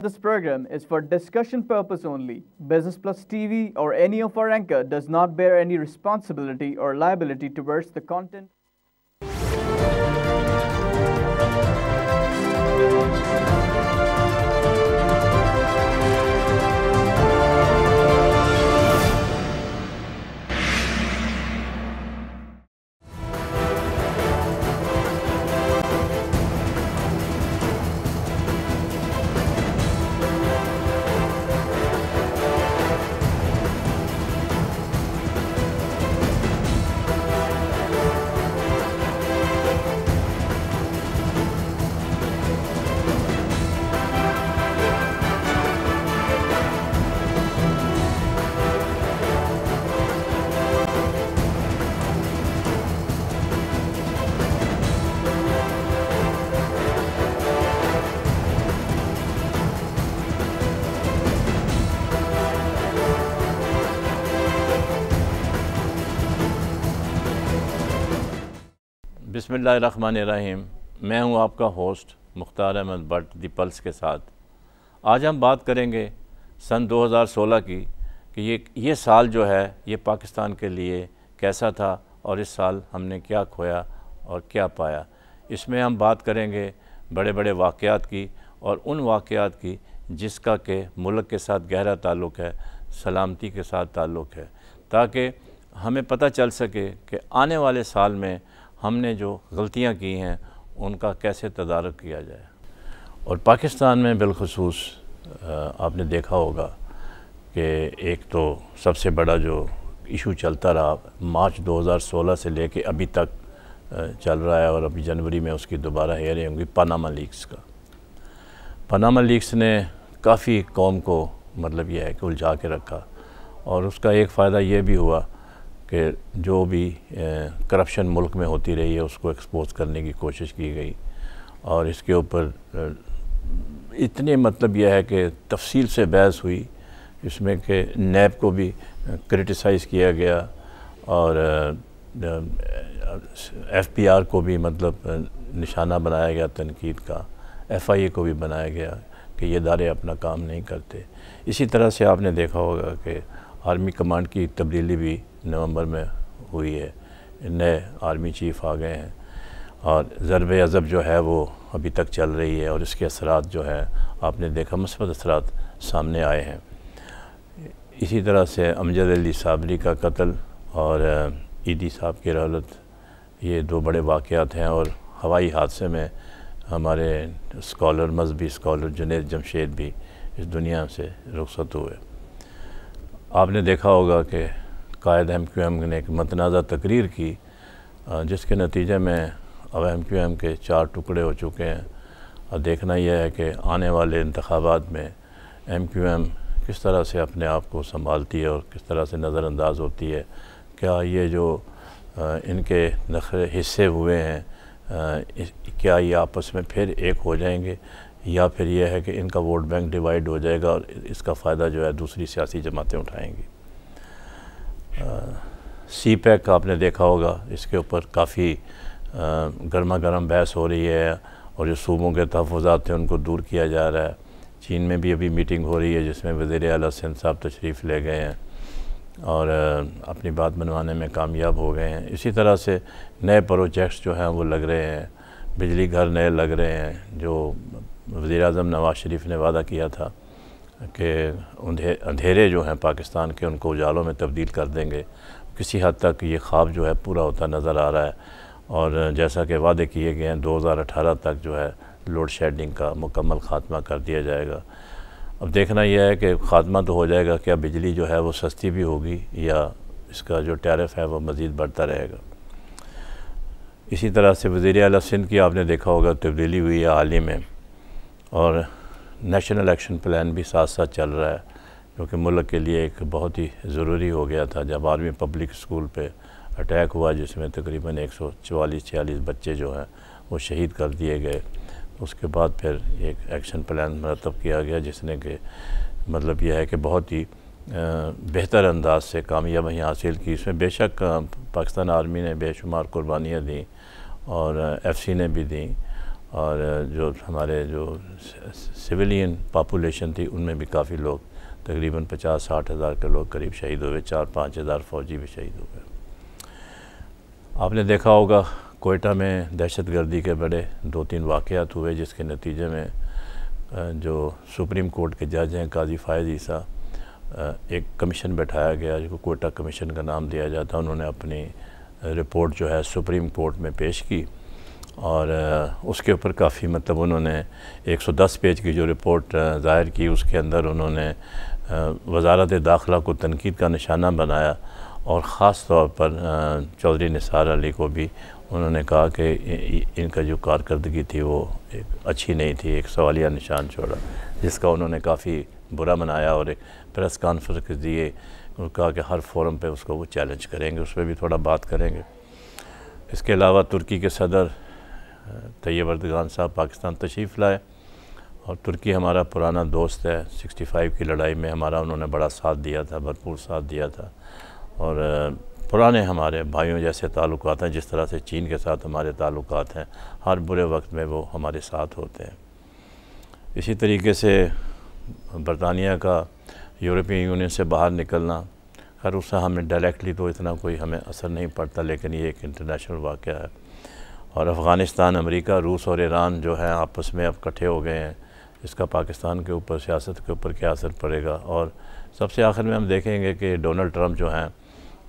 This program is for discussion purpose only. Business Plus TV or any of our anchor does not bear any responsibility or liability towards the content. बिस्मिल्लाहिर्रहमानिर्रहीम। मैं हूं आपका host Mukhtar Ahmad Bhatt दी pulse के साथ। आज हम बात करेंगे सन 2016 की कि ये साल जो है ये पाकिस्तान के लिए कैसा था और इस साल हमने क्या खोया और क्या पाया। इसमें हम बात करेंगे बड़े बड़े वाक़यात की और उन वाक़यात की जिसका के मुल्क के साथ गहरा ताल्लुक़ है, सलामती के साथ ताल्लुक़ है, ताकि हमें पता चल सके कि आने वाले साल में हमने जो गलतियां की हैं उनका कैसे तदारक किया जाए। और पाकिस्तान में बिलखुसूस आपने देखा होगा कि एक तो सबसे बड़ा जो इशू चलता रहा मार्च 2016 से लेके अभी तक चल रहा है और अभी जनवरी में उसकी दोबारा हेयरिंग होंगी, पनामा लीक्स का। पनामा लीक्स ने काफ़ी कौम को मतलब यह है कि उलझा के रखा और उसका एक फ़ायदा ये भी हुआ कि जो भी करप्शन मुल्क में होती रही है उसको एक्सपोज करने की कोशिश की गई और इसके ऊपर इतने मतलब यह है कि तफसील से बहस हुई इसमें कि नैब को भी क्रिटिसाइज़ किया गया और एफपीआर को भी मतलब निशाना बनाया गया तनकीद का, एफआईए को भी बनाया गया कि ये इदारे अपना काम नहीं करते। इसी तरह से आपने देखा होगा कि आर्मी कमांड की तब्दीली भी नवंबर में हुई है, नए आर्मी चीफ़ आ गए हैं और ज़रब अज़ब जो है वो अभी तक चल रही है और इसके असरात जो है आपने देखा मुस्बत असरात सामने आए हैं। इसी तरह से अमजद अली साबरी का कत्ल और ईदी साहब की रहलत, ये दो बड़े वाक़यात हैं। और हवाई हादसे में हमारे स्कॉलर, मजहबी स्कॉलर जुनैद जमशेद भी इस दुनिया से रुखसत हुए। आपने देखा होगा कि कायद MQM ने एक मतनाज़ा तकरीर की जिसके नतीजे में अब MQM के 4 टुकड़े हो चुके हैं और देखना यह है कि आने वाले इंतखाबात में MQM किस तरह से अपने आप को संभालती है और किस तरह से नज़रअंदाज होती है। क्या ये जो इनके नखरे हिस्से हुए हैं क्या ये आपस में फिर एक हो जाएंगे या फिर यह है कि इनका वोट बैंक डिवाइड हो जाएगा और इसका फ़ायदा जो है दूसरी सियासी जमातें उठाएंगी। CPEC आपने देखा होगा, इसके ऊपर काफ़ी गर्मा गर्म बहस हो रही है और जो सूबों के तहफ़्फ़ुज़ात थे उनको दूर किया जा रहा है। चीन में भी अभी मीटिंग हो रही है जिसमें वज़ीर आला सिंध साहब तशरीफ़ ले गए हैं और अपनी बात मनवाने में कामयाब हो गए हैं। इसी तरह से नए प्रोजेक्ट्स जो हैं वो लग रहे हैं, बिजली घर नए लग रहे हैं। जो वज़ीर-ए-आज़म नवाज़ शरीफ ने वादा किया था कि अंधेरे जो हैं पाकिस्तान के उनको उजालों में तब्दील कर देंगे, किसी हद तक ये ख्वाब जो है पूरा होता नज़र आ रहा है। और जैसा कि वादे किए गए हैं 2018 तक जो है लोड शेडिंग का मुकम्मल ख़ात्मा कर दिया जाएगा। अब देखना यह है कि ख़ात्मा तो हो जाएगा, क्या बिजली जो है वो सस्ती भी होगी या इसका जो टैरिफ है वो मज़ीद बढ़ता रहेगा। इसी तरह से वज़ीर आला सिंध की आपने देखा होगा तब्दीली हुई है हाल ही में और नेशनल एक्शन प्लान भी साथ साथ चल रहा है जो कि मुल्क के लिए एक बहुत ही ज़रूरी हो गया था। जब आर्मी पब्लिक स्कूल पे अटैक हुआ जिसमें तकरीबन 144-46 बच्चे जो हैं वो शहीद कर दिए गए, उसके बाद फिर एक एक्शन प्लान मरतब किया गया जिसने कि मतलब यह है कि बहुत ही बेहतर अंदाज से कामयाबी हासिल की। इसमें बेशक पाकिस्तान आर्मी ने बेशुमार कुर्बानियाँ दी और FC ने भी दी और जो हमारे जो सिविलियन पॉपुलेशन थी उनमें भी काफ़ी लोग, तकरीबन 50-60 हज़ार के लोग करीब शहीद हुए, 4-5 हज़ार फ़ौजी भी शहीद हुए। आपने देखा होगा कोयटा में दहशतगर्दी के बड़े 2-3 वाक़यात हुए, जिसके नतीजे में जो सुप्रीम कोर्ट के जज हैं काजी फ़ायज़ ईसा, एक कमीशन बैठाया गया जिसको कोयटा कमीशन का नाम दिया जाता। उन्होंने अपनी रिपोर्ट जो है सुप्रीम कोर्ट में पेश की और उसके ऊपर काफ़ी मतलब उन्होंने 110 पेज की जो रिपोर्ट ज़ाहिर की, उसके अंदर उन्होंने वज़ारत दाखिला को तनकीद का निशाना बनाया और ख़ास तौर पर चौधरी निसार अली को भी उन्होंने कहा कि इनका जो कारकर्दगी थी वो एक अच्छी नहीं थी, एक सवालिया निशान छोड़ा, जिसका उन्होंने काफ़ी बुरा मनाया और एक प्रेस कॉन्फ्रेंस दिए और कहा कि हर फोरम पे उसको वो चैलेंज करेंगे, उस पर भी थोड़ा बात करेंगे। इसके अलावा तुर्की के सदर तैयब अर्दगान साहब पाकिस्तान तशरीफ़ लाए और तुर्की हमारा पुराना दोस्त है। 65 की लड़ाई में हमारा उन्होंने बड़ा साथ दिया था, भरपूर साथ दिया था और पुराने हमारे भाइयों जैसे ताल्लुकात हैं। जिस तरह से चीन के साथ हमारे ताल्लुकात हैं, हर बुरे वक्त में वो हमारे साथ होते हैं। इसी तरीके से बरतानिया का यूरोपियन यूनियन से बाहर निकलना, खैर उससे हमें डायरेक्टली तो इतना कोई हमें असर नहीं पड़ता, लेकिन ये एक इंटरनेशनल वाक़या है। और अफ़गानिस्तान, अमेरिका, रूस और ईरान जो है आपस में अब इकट्ठे हो गए हैं, इसका पाकिस्तान के ऊपर, सियासत के ऊपर क्या असर पड़ेगा। और सबसे आखिर में हम देखेंगे कि डोनाल्ड ट्रंप जो हैं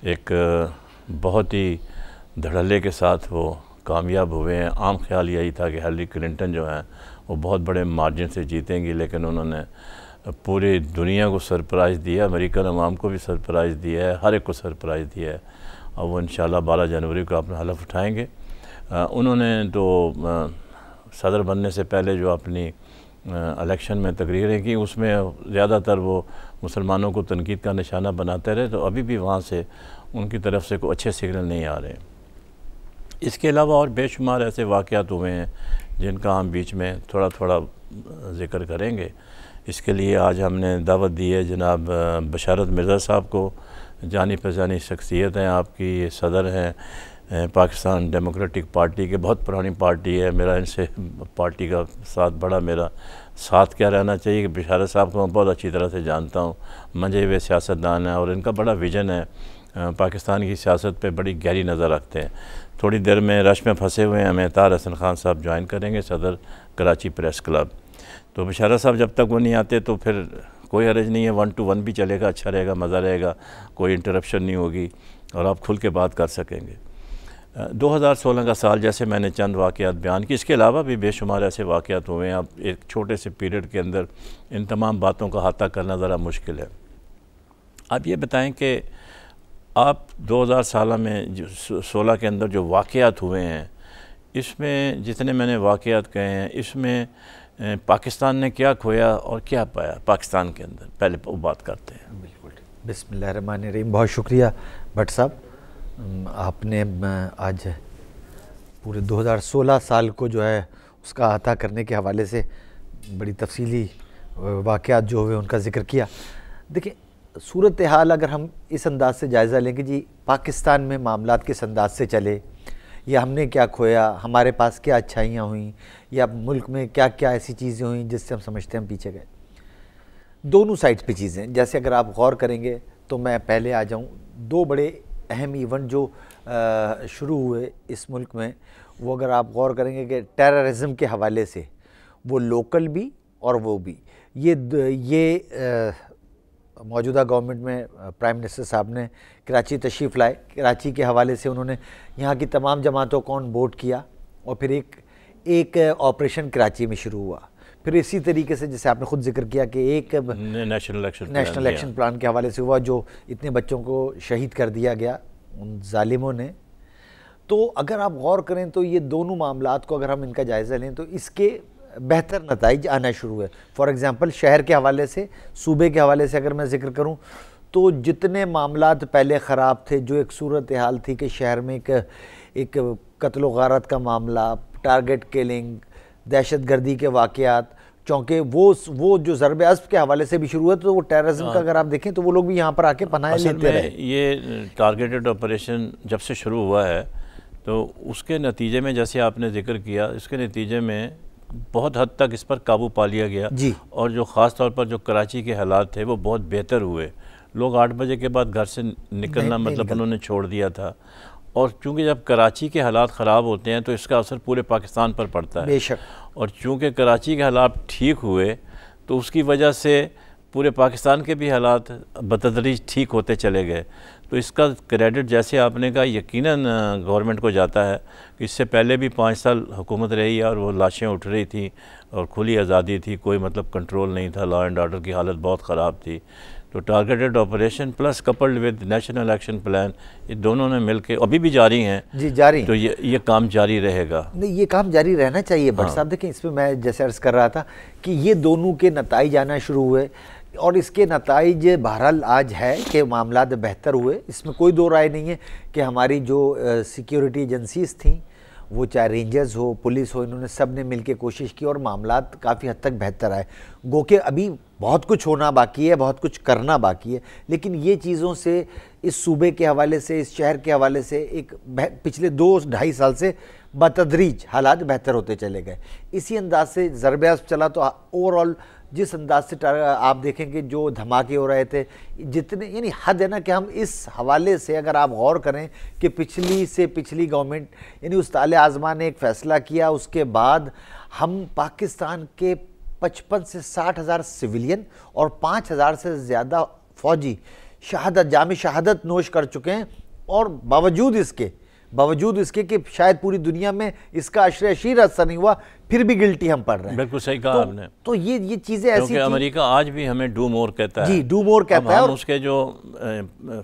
एक बहुत ही धड़ल्ले के साथ वो कामयाब हुए हैं। आम ख्याल यही था कि हिलरी क्लिंटन जो हैं वो बहुत बड़े मार्जिन से जीतेंगी, लेकिन उन्होंने पूरी दुनिया को सरप्राइज़ दिया, अमेरिकन अवाम को भी सरप्राइज़ दिया है, हर एक को सरप्राइज़ दिया है। और वो इंशाल्लाह 12 जनवरी को अपना हलफ उठाएंगे। उन्होंने तो सदर बनने से पहले जो अपनी इलेक्शन में तकरीरें की, उसमें ज़्यादातर वो मुसलमानों को तनकीद का निशाना बनाते रहे, तो अभी भी वहाँ से उनकी तरफ से कोई अच्छे सिग्नल नहीं आ रहे। इसके अलावा और बेशुमार ऐसे वाक़यात हुए हैं जिनका हम बीच में थोड़ा थोड़ा ज़िक्र करेंगे। इसके लिए आज हमने दावत दी है जनाब बशारत मिर्ज़ा साहब को, जानी पहचानी शख्सियत हैं आपकी, ये सदर हैं पाकिस्तान डेमोक्रेटिक पार्टी के, बहुत पुरानी पार्टी है। मेरा इनसे पार्टी का साथ बड़ा, मेरा साथ क्या रहना चाहिए कि बशारत साहब को मैं बहुत अच्छी तरह से जानता हूँ, मंझे हुए सियासतदान हैं और इनका बड़ा विजन है, पाकिस्तान की सियासत पे बड़ी गहरी नज़र रखते हैं। थोड़ी देर में रश में फंसे हुए हैं, हमें तार हसन खान साहब ज्वाइन करेंगे, सदर कराची प्रेस क्लब। तो बशारत साहब जब तक वो नहीं आते तो फिर कोई हर्ज नहीं है, 1 to 1 भी चलेगा, अच्छा रहेगा, मज़ा रहेगा, कोई इंटरप्शन नहीं होगी और आप खुल के बात कर सकेंगे। 2016 का साल, जैसे मैंने चंद वाक़यात बयान की, इसके अलावा भी बेशुमार ऐसे वाक़यात हुए हैं। अब एक छोटे से पीरियड के अंदर इन तमाम बातों का अहाता करना ज़रा मुश्किल है। आप ये बताएं कि आप 2016 में 16 के अंदर जो वाक़यात हुए हैं, इसमें जितने मैंने वाक़यात कहे हैं, इसमें पाकिस्तान ने क्या खोया और क्या पाया पाकिस्तान के अंदर, पहले वो बात करते हैं। बिल्कुल, बिस्मिल्लाहिर्रहमानिर्रहीम। बहुत शुक्रिया भट्ट साहब, आपने आज पूरे 2016 साल को जो है उसका अहाता करने के हवाले से बड़ी तफसीली वाक़यात जो हुए उनका ज़िक्र किया। देखिए, सूरत हाल अगर हम इस अंदाज से जायज़ा लें कि जी पाकिस्तान में मामलात किस अंदाज से चले, या हमने क्या खोया, हमारे पास क्या अच्छाइयाँ हुई, या मुल्क में क्या क्या ऐसी चीज़ें हुई जिससे हम समझते हैं हम पीछे गए, दोनों साइड्स पे चीज़ें। जैसे अगर आप गौर करेंगे तो मैं पहले आ जाऊँ, 2 बड़े अहम इवेंट जो शुरू हुए इस मुल्क में, वो अगर आप गौर करेंगे कि टेररिज्म के हवाले से, वो लोकल भी और वो भी, ये मौजूदा गवर्नमेंट में प्राइम मिनिस्टर साहब ने कराची तशरीफ़ लाए। कराची के हवाले से उन्होंने यहाँ की तमाम जमातों को ऑन बोर्ड किया और फिर एक ऑपरेशन कराची में शुरू हुआ। फिर इसी तरीके से जैसे आपने ख़ुद जिक्र किया कि एक नेशनल एक्शन प्लान के हवाले से हुआ, जो इतने बच्चों को शहीद कर दिया गया उन जालिमों ने। तो अगर आप गौर करें तो ये दोनों मामलात को अगर हम इनका जायज़ा लें तो इसके बेहतर नताइज आना शुरू हुए। फॉर एग्ज़ाम्पल शहर के हवाले से, सूबे के हवाले से अगर मैं ज़िक्र करूँ तो जितने मामलात पहले ख़राब थे, जो एक सूरत हाल थी कि शहर में एक कत्ल व गारत का मामला, टारगेट किलिंग, दहशतगर्दी के वाक़यात, चूँकि वो जो ज़रब अज़्ब के हवाले से भी शुरू हुआ, तो वो टेररिज्म का अगर आप देखें तो वो लोग भी यहाँ पर आके पनाह लेते रहे। ये टारगेटेड ऑपरेशन जब से शुरू हुआ है तो उसके नतीजे में जैसे आपने जिक्र किया, इसके नतीजे में बहुत हद तक इस पर काबू पा लिया गया जी। और जो ख़ास तौर पर जो कराची के हालात थे वो बहुत बेहतर हुए। लोग 8 बजे के बाद घर से निकलना मतलब उन्होंने छोड़ दिया था। और चूँकि जब कराची के हालात ख़राब होते हैं तो इसका असर पूरे पाकिस्तान पर पड़ता है। बेशक। और चूँकि कराची के हालात ठीक हुए तो उसकी वजह से पूरे पाकिस्तान के भी हालात बतदरीज ठीक होते चले गए। तो इसका क्रेडिट जैसे आपने कहा यकीनन गवर्नमेंट को जाता है। इससे पहले भी 5 साल हुकूमत रही है और वो लाशें उठ रही थी और खुली आज़ादी थी, कोई मतलब कंट्रोल नहीं था, लॉ एंड ऑर्डर की हालत बहुत ख़राब थी। तो targeted operation plus coupled with national action plan, ये दोनों ने मिलकर अभी भी जारी हैं। जी जारी। तो ये काम जारी रहेगा। नहीं, ये काम जारी रहना चाहिए भट्ट साहब। देखें, इसमें मैं जैसे अर्ज़ कर रहा था कि ये दोनों के नताइज आना शुरू हुए और इसके नताइज बहरहाल आज है कि मामला बेहतर हुए, इसमें कोई दो राय नहीं है कि हमारी जो सिक्योरिटी एजेंसीज थी, वो चाहे रेंजर्स हो, पुलिस हो, इन्होंने सब ने मिलकर कोशिश की और मामला काफ़ी हद तक बेहतर आए। गो के अभी बहुत कुछ होना बाकी है, बहुत कुछ करना बाकी है, लेकिन ये चीज़ों से, इस सूबे के हवाले से, इस शहर के हवाले से एक पिछले 2-2.5 साल से बतदरीज हालात बेहतर होते चले गए। इसी अंदाज से ज़रबे चला तो ओवरऑल जिस अंदाज से आप देखेंगे जो धमाके हो रहे थे, जितने यानी हद है ना कि हम इस हवाले से अगर आप गौर करें कि पिछली गवर्नमेंट यानी उस ताले आज़मा ने एक फ़ैसला किया, उसके बाद हम पाकिस्तान के 55 से 60 हज़ार सिविलियन और 5 हज़ार से ज़्यादा फ़ौजी जाम शहादत नोश कर चुके हैं। और बावजूद इसके कि शायद पूरी दुनिया में इसका अशर असर नहीं हुआ, फिर भी गिल्टी हम पढ़ रहे हैं। बिल्कुल सही कहा आपने। तो ये चीज़ें ऐसी, अमेरिका आज भी हमें डू मोर कहता है। जी, डू मोर कहता है। हम उसके जो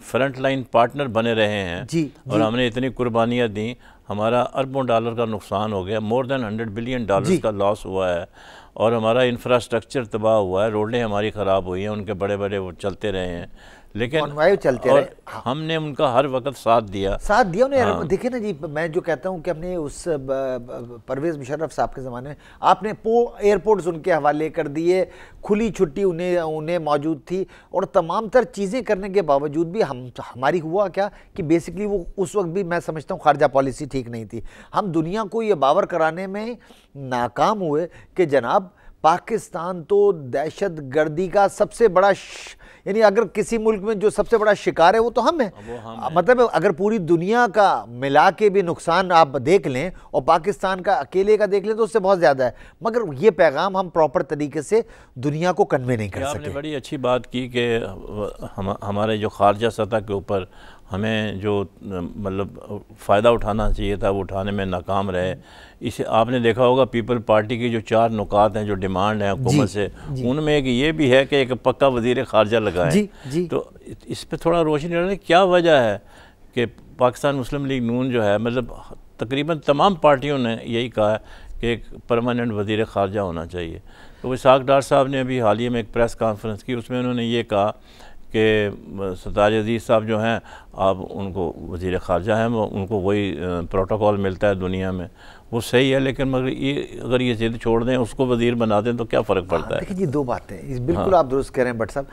फ्रंट लाइन पार्टनर बने रहे हैं जी, और हमने इतनी कुर्बानियाँ दी, हमारा अरबों डॉलर का नुकसान हो गया, मोर देन $100 बिलियन का लॉस हुआ है और हमारा इंफ्रास्ट्रक्चर तबाह हुआ है, रोडें हमारी ख़राब हुई हैं, उनके बड़े बड़े वो चलते रहे हैं, लेकिन चलते रहे। हमने उनका हर वक्त साथ दिया उन्हें। हाँ। देखिए ना जी, मैं जो कहता हूँ कि हमने उस परवेज़ मुशर्रफ साहब के ज़माने में आपने एयरपोर्ट्स उनके हवाले कर दिए, खुली छुट्टी उन्हें मौजूद थी और तमाम तर चीज़ें करने के बावजूद भी हमारी हुआ क्या कि बेसिकली वो उस वक्त भी मैं समझता हूँ खारजा पॉलिसी ठीक नहीं थी। हम दुनिया को ये बावर कराने में नाकाम हुए कि जनाब पाकिस्तान तो दहशत गर्दी का सबसे बड़ा यानी अगर किसी मुल्क में जो सबसे बड़ा शिकार है वो तो हम हैं। मतलब अगर पूरी दुनिया का मिला के भी नुकसान आप देख लें और पाकिस्तान का अकेले का देख लें तो उससे बहुत ज़्यादा है, मगर ये पैगाम हम प्रॉपर तरीके से दुनिया को कन्वे नहीं कर सके। आपने बड़ी अच्छी बात की कि हमारे जो खारजा सतह के ऊपर हमें जो मतलब फ़ायदा उठाना चाहिए था वो उठाने में नाकाम रहे। इसे आपने देखा होगा पीपल पार्टी की जो 4 नुकात हैं जो डिमांड है हुकूमत से, उनमें एक ये भी है कि एक पक्का वज़ीर ख़ारजा लगाएं। तो इस पर थोड़ा रोशनी डालें, क्या वजह है कि पाकिस्तान मुस्लिम लीग नून जो है मतलब तकरीबन तमाम पार्टियों ने यही कहा है कि एक परमानेंट वज़ीर ख़ारजा होना चाहिए। तो इसाक डार साहब ने अभी हाल ही में एक प्रेस कॉन्फ्रेंस की, उसमें उन्होंने ये कहा कि सरताज अजीज़ साहब जो हैं आप उनको वज़ीर ख़ारजा हैं, उनको वही प्रोटोकॉल मिलता है दुनिया में, वो सही है, लेकिन मगर ये अगर ये ज़िद छोड़ दें उसको वज़ीर बना दें तो क्या फ़र्क पड़ता है। देखिए जी, 2 बातें बिल्कुल आप दुरुस्त कह रहे हैं भट्ट साहब।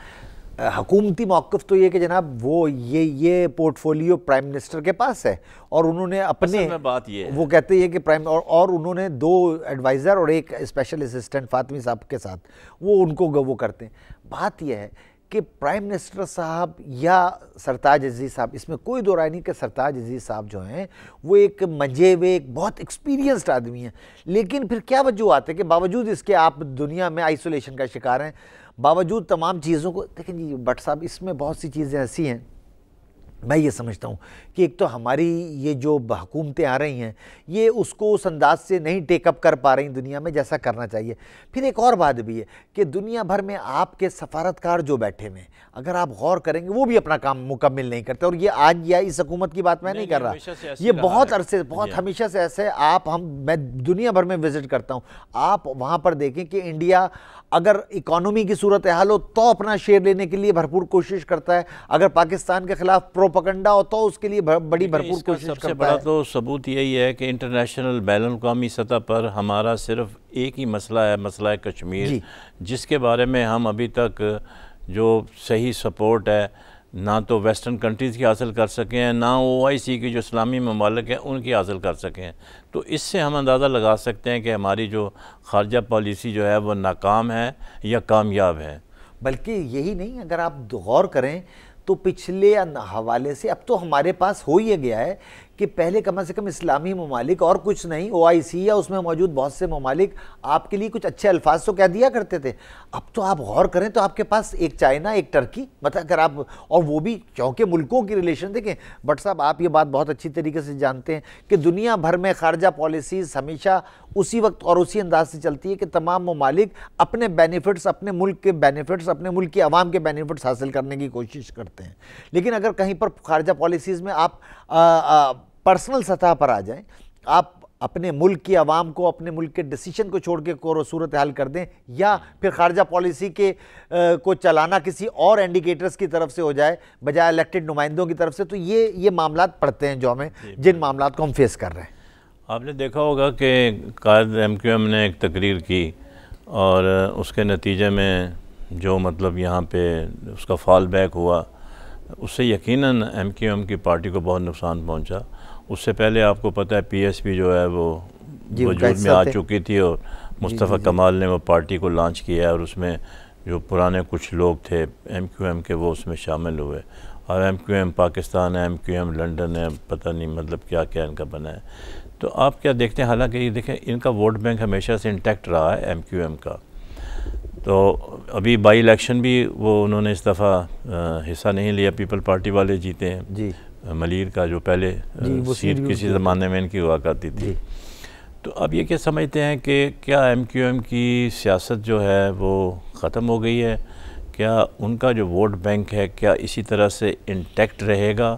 हुकूमती मौक़िफ़ तो ये कि जनाब वो ये पोर्टफोलियो प्राइम मिनिस्टर के पास है और उन्होंने अपने बात ये वो कहते हैं कि प्राइम और उन्होंने 2 एडवाइज़र और 1 स्पेशल असिस्टेंट फातमी साहब के साथ वो उनको वो करते हैं। बात यह है कि प्राइम मिनिस्टर साहब या सरताज अजीज़ साहब, इसमें कोई दो राय नहीं कि सरताज अजीज़ साहब जो हैं वो एक मंजे हुए एक बहुत एक्सपीरियंस्ड आदमी हैं, लेकिन फिर क्या वजूहत आते हैं कि बावजूद इसके आप दुनिया में आइसोलेशन का शिकार हैं, बावजूद तमाम चीज़ों को देखें जी भट्ट साहब, इसमें बहुत सी चीज़ें ऐसी हैं, मैं ये समझता हूँ कि एक तो हमारी ये जो हुकूमतें आ रही हैं ये उसको उस अंदाज से नहीं टेकअप कर पा रही दुनिया में जैसा करना चाहिए। फिर एक और बात भी है कि दुनिया भर में आपके सफारतकार जो बैठे हुए हैं, अगर आप गौर करेंगे वो भी अपना काम मुकम्मल नहीं करते। और ये आज या इस हुकूमत की बात मैं नहीं कर रहा, ये बहुत अरसे बहुत हमेशा से ऐसे मैं दुनिया भर में विजिट करता हूँ, आप वहाँ पर देखें कि इंडिया अगर इकोनॉमी की सूरत हाल हो तो अपना शेयर लेने के लिए भरपूर कोशिश करता है, अगर पाकिस्तान के खिलाफ प्रोपेगेंडा हो तो उसके लिए बड़ी भरपूर कोशिश करता है। सबसे बड़ा तो सबूत यही है कि इंटरनेशनल बैनुल-अक़वामी सतह पर हमारा सिर्फ एक ही मसला है, मसला कश्मीर, जिसके बारे में हम अभी तक जो सही सपोर्ट है ना तो वेस्टर्न कंट्रीज़ की हासिल कर सके हैं, ना OIC की जो इस्लामी ममालिक हैं उनकी हासिल कर सके हैं। तो इससे हम अंदाज़ा लगा सकते हैं कि हमारी जो ख़ारजा पॉलिसी जो है वो नाकाम है या कामयाब है। बल्कि यही नहीं, अगर आप गौर करें तो पिछले हवाले से अब तो हमारे पास हो ही गया है कि पहले कम से कम इस्लामी ममालिक और कुछ नहीं, OIC या उसमें मौजूद बहुत से ममालिक आपके लिए कुछ अच्छे अल्फाज तो कह दिया करते थे। अब तो आप गौर करें तो आपके पास एक चाइना, एक टर्की, मतलब अगर आप, और वो भी क्योंकि मुल्कों की रिलेशन देखें। बट साहब आप ये बात बहुत अच्छी तरीके से जानते हैं कि दुनिया भर में खारजा पॉलिसीज़ हमेशा उसी वक्त और उसी अंदाज से चलती है कि तमाम ममालिक अपने बेनिफिट्स, अपने मुल्क के बेनिफिट्स, अपने मुल्क की आवाम के बेनिफिट्स हासिल करने की कोशिश करते हैं। लेकिन अगर कहीं पर खारजा पॉलिसीज़ में आप पर्सनल सतह पर आ जाएं, आप अपने मुल्क की आवाम को, अपने मुल्क के डिसीजन को छोड़ के सूरत हाल कर दें, या फिर खारजा पॉलिसी के को चलाना किसी और इंडिकेटर्स की तरफ से हो जाए बजाय इलेक्टेड नुमाइंदों की तरफ से, तो ये मामलात पड़ते हैं जो हमें, जिन मामलात को हम फेस कर रहे हैं। आपने देखा होगा कि कायद MQM ने एक तकरीर की और उसके नतीजे में जो मतलब यहाँ पे उसका फॉल बैक हुआ, उससे यकीनन MQM की पार्टी को बहुत नुकसान पहुँचा। उससे पहले आपको पता है PSP जो है वो वजूद में आ चुकी थी और मुस्तफ़ा कमाल ने वो पार्टी को लॉन्च किया और उसमें जो पुराने कुछ लोग थे MQM के वो उसमें शामिल हुए। और MQM पाकिस्तान है, MQM लंदन है, पता नहीं मतलब क्या क्या इनका बना है। तो आप क्या देखते हैं, हालांकि ये देखें इनका वोट बैंक हमेशा से इंटैक्ट रहा है MQM का। तो अभी बाई इलेक्शन भी वो उन्होंने इस दफ़ा हिस्सा नहीं लिया, पीपल पार्टी वाले जीते हैं जी, मलीर का जो पहले सीट किसी ज़माने में इनकी हुआ करती थी। तो अब ये क्या समझते हैं कि क्या MQM की सियासत जो है वो ख़त्म हो गई है? क्या उनका जो वोट बैंक है क्या इसी तरह से इंटैक्ट रहेगा,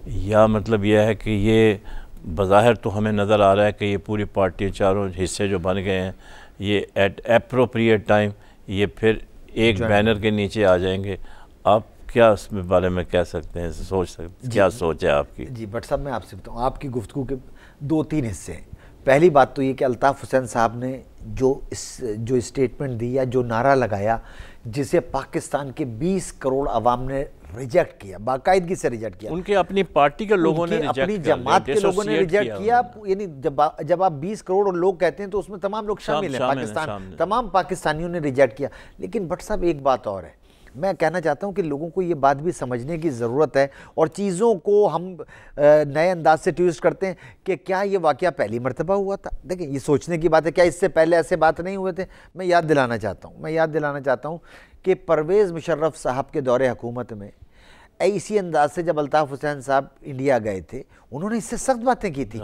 या मतलब यह है कि ये बज़ाहिर तो हमें नज़र आ रहा है कि ये पूरी पार्टी चारों हिस्से जो बन गए हैं ये एट एप्रोप्रिएट टाइम ये फिर एक बैनर के नीचे आ जाएंगे। आप क्या इस बारे में कह सकते हैं, सोच सकते, क्या सोच है आपकी? जी भट्ट साहब, मैं आपसे बताऊँ, आपकी गुफ्तगू के 2-3 हिस्से हैं। पहली बात तो ये कि अल्ताफ़ हुसैन साहब ने जो स्टेटमेंट दी या जो नारा लगाया, जिसे पाकिस्तान के 20 करोड़ आवाम ने रिजेक्ट किया, बाकायदगी से रिजेक्ट किया, उनके अपनी पार्टी के लोगों ने रिजेक्ट किया, अपनी जमात के लोगों ने रिजेक्ट किया। यानी जब आप 20 करोड़ लोग कहते हैं तो उसमें तमाम लोग शामिल हैं, पाकिस्तान, तमाम पाकिस्तानियों ने रिजेक्ट किया। लेकिन भट्ट साहब एक बात और है, मैं कहना चाहता हूं कि लोगों को ये बात भी समझने की ज़रूरत है, और चीज़ों को हम नए अंदाज से ट्विस्ट करते हैं कि क्या ये वाक़या पहली मरतबा हुआ था। देखिए ये सोचने की बात है, क्या इससे पहले ऐसे बात नहीं हुए थे? मैं याद दिलाना चाहता हूँ कि परवेज़ मुशर्रफ साहब के दौरे हुकूमत में इसी अंदाज से जब अल्ताफ़ हुसैन साहब इंडिया गए थे, उन्होंने इससे सख्त बातें की थी,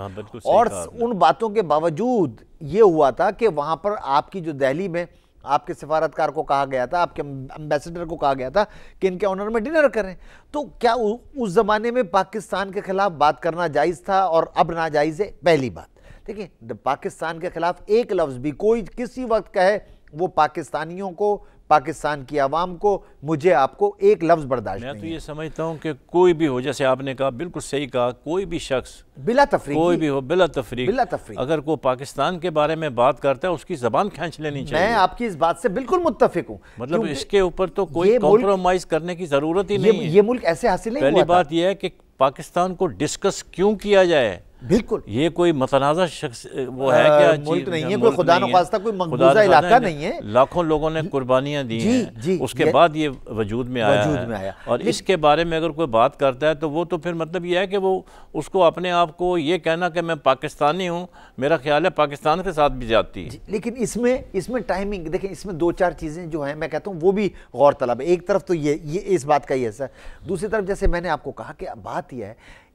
और उन बातों के बावजूद ये हुआ था कि वहाँ पर आपकी जो दिल्ली में आपके सिफारतकार को कहा गया था, आपके एम्बेसडर को कहा गया था कि इनके ऑनर में डिनर करें। तो क्या उस ज़माने में पाकिस्तान के ख़िलाफ़ बात करना जायज़ था और अब नाजायज़ है? पहली बात देखिए, पाकिस्तान के ख़िलाफ़ एक लफ्ज़ भी कोई किसी वक्त कहे, वो पाकिस्तानियों को, पाकिस्तान की आवाम को, मुझे आपको एक लफ्ज़ बर्दाश्त नहीं। मैं तो ये समझता हूँ कि कोई भी हो, जैसे आपने कहा, बिल्कुल सही कहा, कोई भी शख्स बिला तफरीक, कोई भी हो, बिला तफरीक अगर कोई पाकिस्तान के बारे में बात करता है उसकी ज़बान खींच लेनी चाहिए। मैं आपकी इस बात से बिल्कुल मुत्तफिक हूँ। मतलब इसके ऊपर तो कोई कॉम्प्रोमाइज़ करने की ज़रूरत ही नहीं है। ये मुल्क ऐसे हासिल नहीं हुआ था। पहली बात यह है कि पाकिस्तान को डिस्कस क्यों किया जाए। बिल्कुल, ये कोई मतनाज़ा शख्स वो है क्या? मुल्क नहीं है, कोई खुदा न खास्ता कोई मकबूजा इलाका नहीं है। लाखों लोगों ने कुर्बानियाँ दी हैं, उसके बाद ये वजूद में आया। और इसके बारे में अगर कोई बात करता है तो वो तो फिर मतलब ये है कि वो उसको अपने आप को ये कहना कि मैं पाकिस्तानी हूँ, मेरा ख्याल है पाकिस्तान के साथ भी जाती है। लेकिन इसमें टाइमिंग देखें, इसमें 2-4 चीज़ें जो हैं मैं कहता हूँ वो भी गौर तलब है। एक तरफ तो ये इस बात का ही ऐसा, दूसरी तरफ जैसे मैंने आपको कहा कि बात यह है,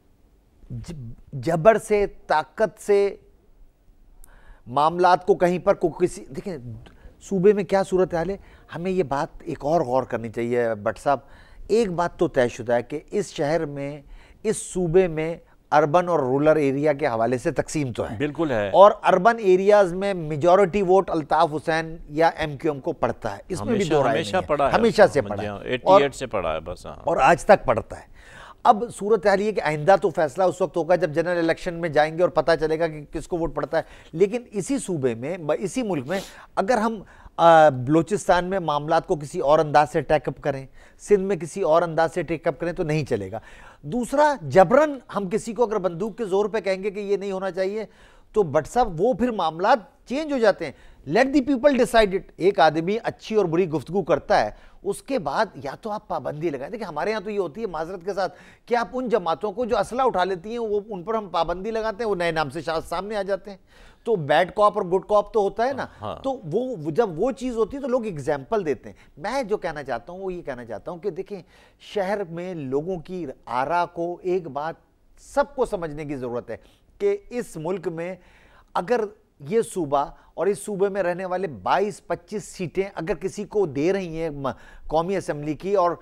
जबर से, ताकत से मामलात को कहीं पर किसी, देखिए सूबे में क्या सूरत हाल है, हमें ये बात एक और गौर करनी चाहिए भट्ट साहब। एक बात तो तयशुदा है कि इस शहर में, इस सूबे में अर्बन और रूरल एरिया के हवाले से तकसीम तो है, बिल्कुल है, और अर्बन एरियाज में मेजॉरिटी वोट अल्ताफ हुसैन या MQM को पड़ता है। इसमें भी दो राय नहीं है, हमेशा से पड़ा है, 88 से पड़ा है बस, और आज तक पड़ता है। अब सूरत हाल ये कि आइंदा तो फैसला उस वक्त होगा जब जनरल इलेक्शन में जाएंगे और पता चलेगा कि किसको वोट पड़ता है। लेकिन इसी सूबे में, इसी मुल्क में अगर हम बलूचिस्तान में मामलात को किसी और अंदाज से टेकअप करें, सिंध में किसी और अंदाज से टेकअप करें तो नहीं चलेगा। दूसरा, जबरन हम किसी को अगर बंदूक के जोर पे कहेंगे कि ये नहीं होना चाहिए तो बट साहब वो फिर मामलात चेंज हो जाते हैं। Let the people decide it. एक आदमी अच्छी और बुरी गुफ्तगू करता है, उसके बाद या तो आप पाबंदी लगाएं। देखिए हमारे यहाँ तो ये होती है माजरत के साथ कि आप उन जमातों को जो असला उठा लेती हैं वो उन पर हम पाबंदी लगाते हैं, वो नए नाम से सामने आ जाते हैं। तो बैड कॉप और गुड कॉप तो होता है ना। हाँ। तो वो जब वो चीज़ होती है तो लोग एग्जाम्पल देते हैं। मैं जो कहना चाहता हूँ वो ये कहना चाहता हूँ कि देखें, शहर में लोगों की आरा को एक बात सबको समझने की ज़रूरत है कि इस मुल्क में अगर ये सूबा और इस सूबे में रहने वाले 22-25 सीटें अगर किसी को दे रही हैं कौमी असम्बली की और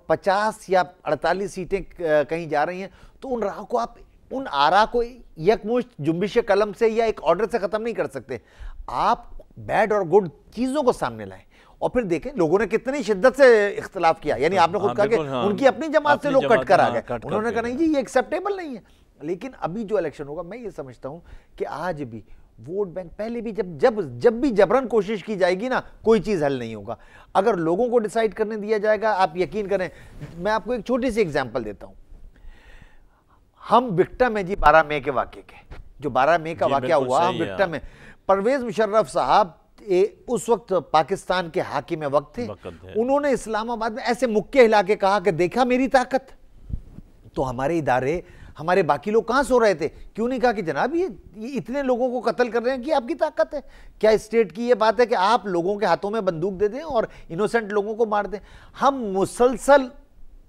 50 या 48 सीटें कहीं जा रही हैं, तो उन राह को आप उन आरा को यकमुश्त जुम्बिश कलम से या एक ऑर्डर से ख़त्म नहीं कर सकते। आप बैड और गुड चीज़ों को सामने लाएं और फिर देखें लोगों ने कितनी शिद्दत से इख्तलाफ किया। यानी आपने खुद कहा कि उनकी अपनी जमात से लोग कट कर आ गए, उन्होंने कहा नहीं जी ये एक्सेप्टेबल नहीं है। लेकिन अभी जो इलेक्शन होगा, मैं ये समझता हूं कि आज भी वोट बैंक, पहले भी जब भी जबरन कोशिश की जाएगी ना, कोई चीज़ हल नहीं होगा। अगर लोगों को डिसाइड करने दिया जाएगा, आप यकीन करें, मैं आपको एक छोटी सी एग्जांपल देता हूं। हम विक्टिम हैं जी 12 मई के वाक़े के, जो 12 मई का वाक़या हुआ, हम विक्टिम हैं। परवेज़ मुशर्रफ साहब उस वक्त पाकिस्तान के हाकिम वक्त थे, उन्होंने इस्लामाबाद में ऐसे मुक्के हिला के कहा कि देखा मेरी ताकत। तो हमारे इदारे, हमारे बाकी लोग कहां सो रहे थे? क्यों नहीं कहा कि जनाब ये इतने लोगों को कत्ल कर रहे हैं कि आपकी ताकत है? क्या स्टेट की ये बात है कि आप लोगों के हाथों में बंदूक दे दें और इनोसेंट लोगों को मार दें? हम मुसलसल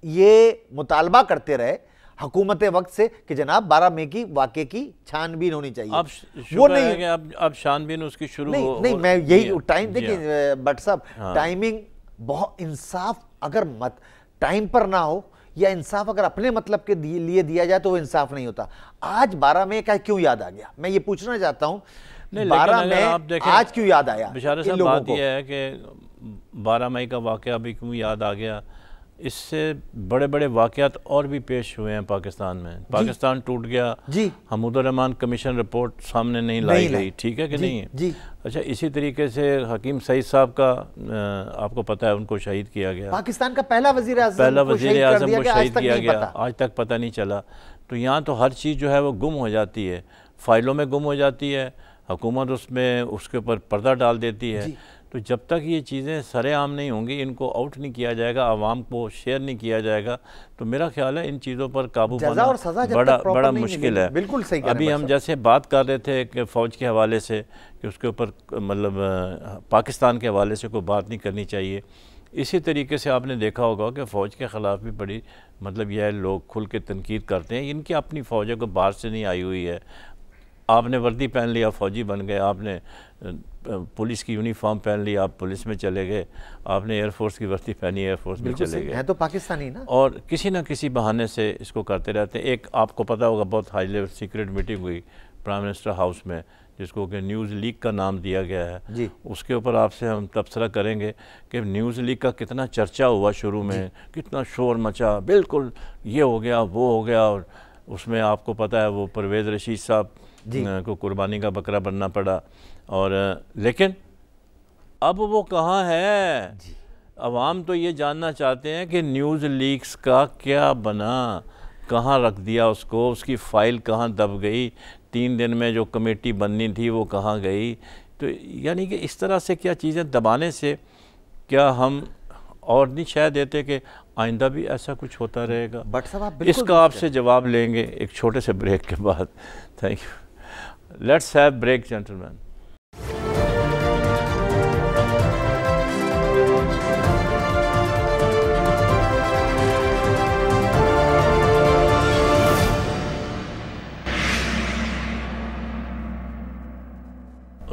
ये मुतालबा करते रहे हुकूमत वक्त से कि जनाब 12 मई की वाक़े की छानबीन होनी चाहिए। वो नहीं है कि अब छानबीन उसकी शुरू नहीं, मैं यही टाइम देखिए बट साहब, टाइमिंग बहुत, इंसाफ अगर मत टाइम पर ना हो या इंसाफ अगर अपने मतलब के लिए दिया जाए तो वो इंसाफ नहीं होता। आज 12 मई का क्यों याद आ गया, मैं ये पूछना चाहता हूँ। 12 मई आज क्यों याद आया? बिशारा साहब, बात यह है कि 12 मई का वाक़या अभी क्यों याद आ गया, इससे बड़े बड़े वाक़यात और भी पेश हुए हैं पाकिस्तान में। पाकिस्तान टूट गया जी, हमूदुर रहमान कमीशन रिपोर्ट सामने नहीं लाई गई, ठीक है कि नहीं जी। अच्छा, इसी तरीके से हकीम सईद साहब का आपको पता है, उनको शहीद किया गया। पाकिस्तान का पहला वज़ीर आज़म को शहीद किया गया, आज तक पता नहीं चला। तो यहाँ तो हर चीज़ जो है वो गुम हो जाती है, फाइलों में गुम हो जाती है, हुकूमत उसमें उसके ऊपर पर्दा डाल देती है। तो जब तक ये चीज़ें सरेआम नहीं होंगी, इनको आउट नहीं किया जाएगा, आवाम को शेयर नहीं किया जाएगा, तो मेरा ख्याल है इन चीज़ों पर काबू पाना बड़ा मुश्किल है। बिल्कुल सही। अभी हम जैसे बात कर रहे थे कि फ़ौज के हवाले से कि उसके ऊपर मतलब पाकिस्तान के हवाले से कोई बात नहीं करनी चाहिए, इसी तरीके से आपने देखा होगा कि फ़ौज के ख़िलाफ़ भी बड़ी मतलब यह लोग खुल के तनकीद करते हैं। इनकी अपनी फ़ौज को बाहर से नहीं आई हुई है। आपने वर्दी पहन लिया, फ़ौजी बन गए, आपने पुलिस की यूनिफॉर्म पहन ली, आप पुलिस में चले गए, आपने एयरफोर्स की वर्दी पहनी, एयरफोर्स में चले गए। है तो पाकिस्तानी ना। और किसी न किसी बहाने से इसको करते रहते हैं। एक आपको पता होगा बहुत हाई लेवल सीक्रेट मीटिंग हुई प्राइम मिनिस्टर हाउस में, जिसको कि न्यूज़ लीक का नाम दिया गया है जी। उसके ऊपर आपसे हम तबसरा करेंगे कि न्यूज़ लीक का कितना चर्चा हुआ शुरू में, कितना शोर मचा, बिल्कुल ये हो गया वो हो गया, और उसमें आपको पता है वो परवेज़ रशीद साहब को कुर्बानी का बकरा बनना पड़ा। और लेकिन अब वो कहाँ है? अवाम तो ये जानना चाहते हैं कि न्यूज़ लीक्स का क्या बना, कहाँ रख दिया उसको, उसकी फ़ाइल कहाँ दब गई, 3 दिन में जो कमेटी बननी थी वो कहाँ गई। तो यानी कि इस तरह से क्या चीज़ें दबाने से क्या हम और नहीं शायद देते कि आइंदा भी ऐसा कुछ होता रहेगा? बट साहब इसका आपसे जवाब लेंगे एक छोटे से ब्रेक के बाद। Thank you. Let's have break gentleman.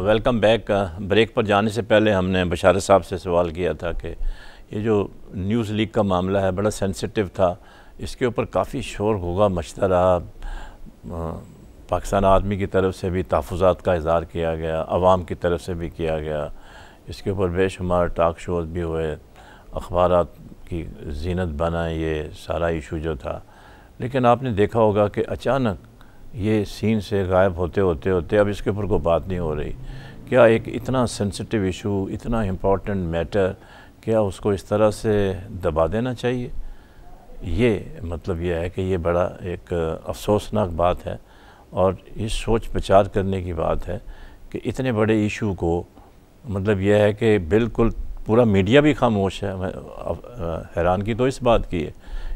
Welcome back. Break पर जाने से पहले हमने बशारत साहब से सवाल किया था कि ये जो न्यूज़ लीक का मामला है बड़ा सेंसिटिव था, इसके ऊपर काफ़ी शोर होगा मचता रहा, पाकिस्तान आदमी की तरफ से भी तहफ़्फ़ुज़ात का इज़हार किया गया, आवाम की तरफ से भी किया गया, इसके ऊपर बेशुमार टॉक शोज़ भी हुए, अखबारात की जीनत बना ये सारा इशू जो था। लेकिन आपने देखा होगा कि अचानक ये सीन से गायब होते होते अब इसके ऊपर कोई बात नहीं हो रही। क्या एक इतना सेंसिटिव इशू, इतना इम्पोर्टेंट मैटर, क्या उसको इस तरह से दबा देना चाहिए? ये मतलब ये है कि ये बड़ा एक अफसोसनाक बात है और इस सोच विचार करने की बात है कि इतने बड़े इशू को मतलब यह है कि बिल्कुल पूरा मीडिया भी खामोश है। हैरान की तो इस बात की है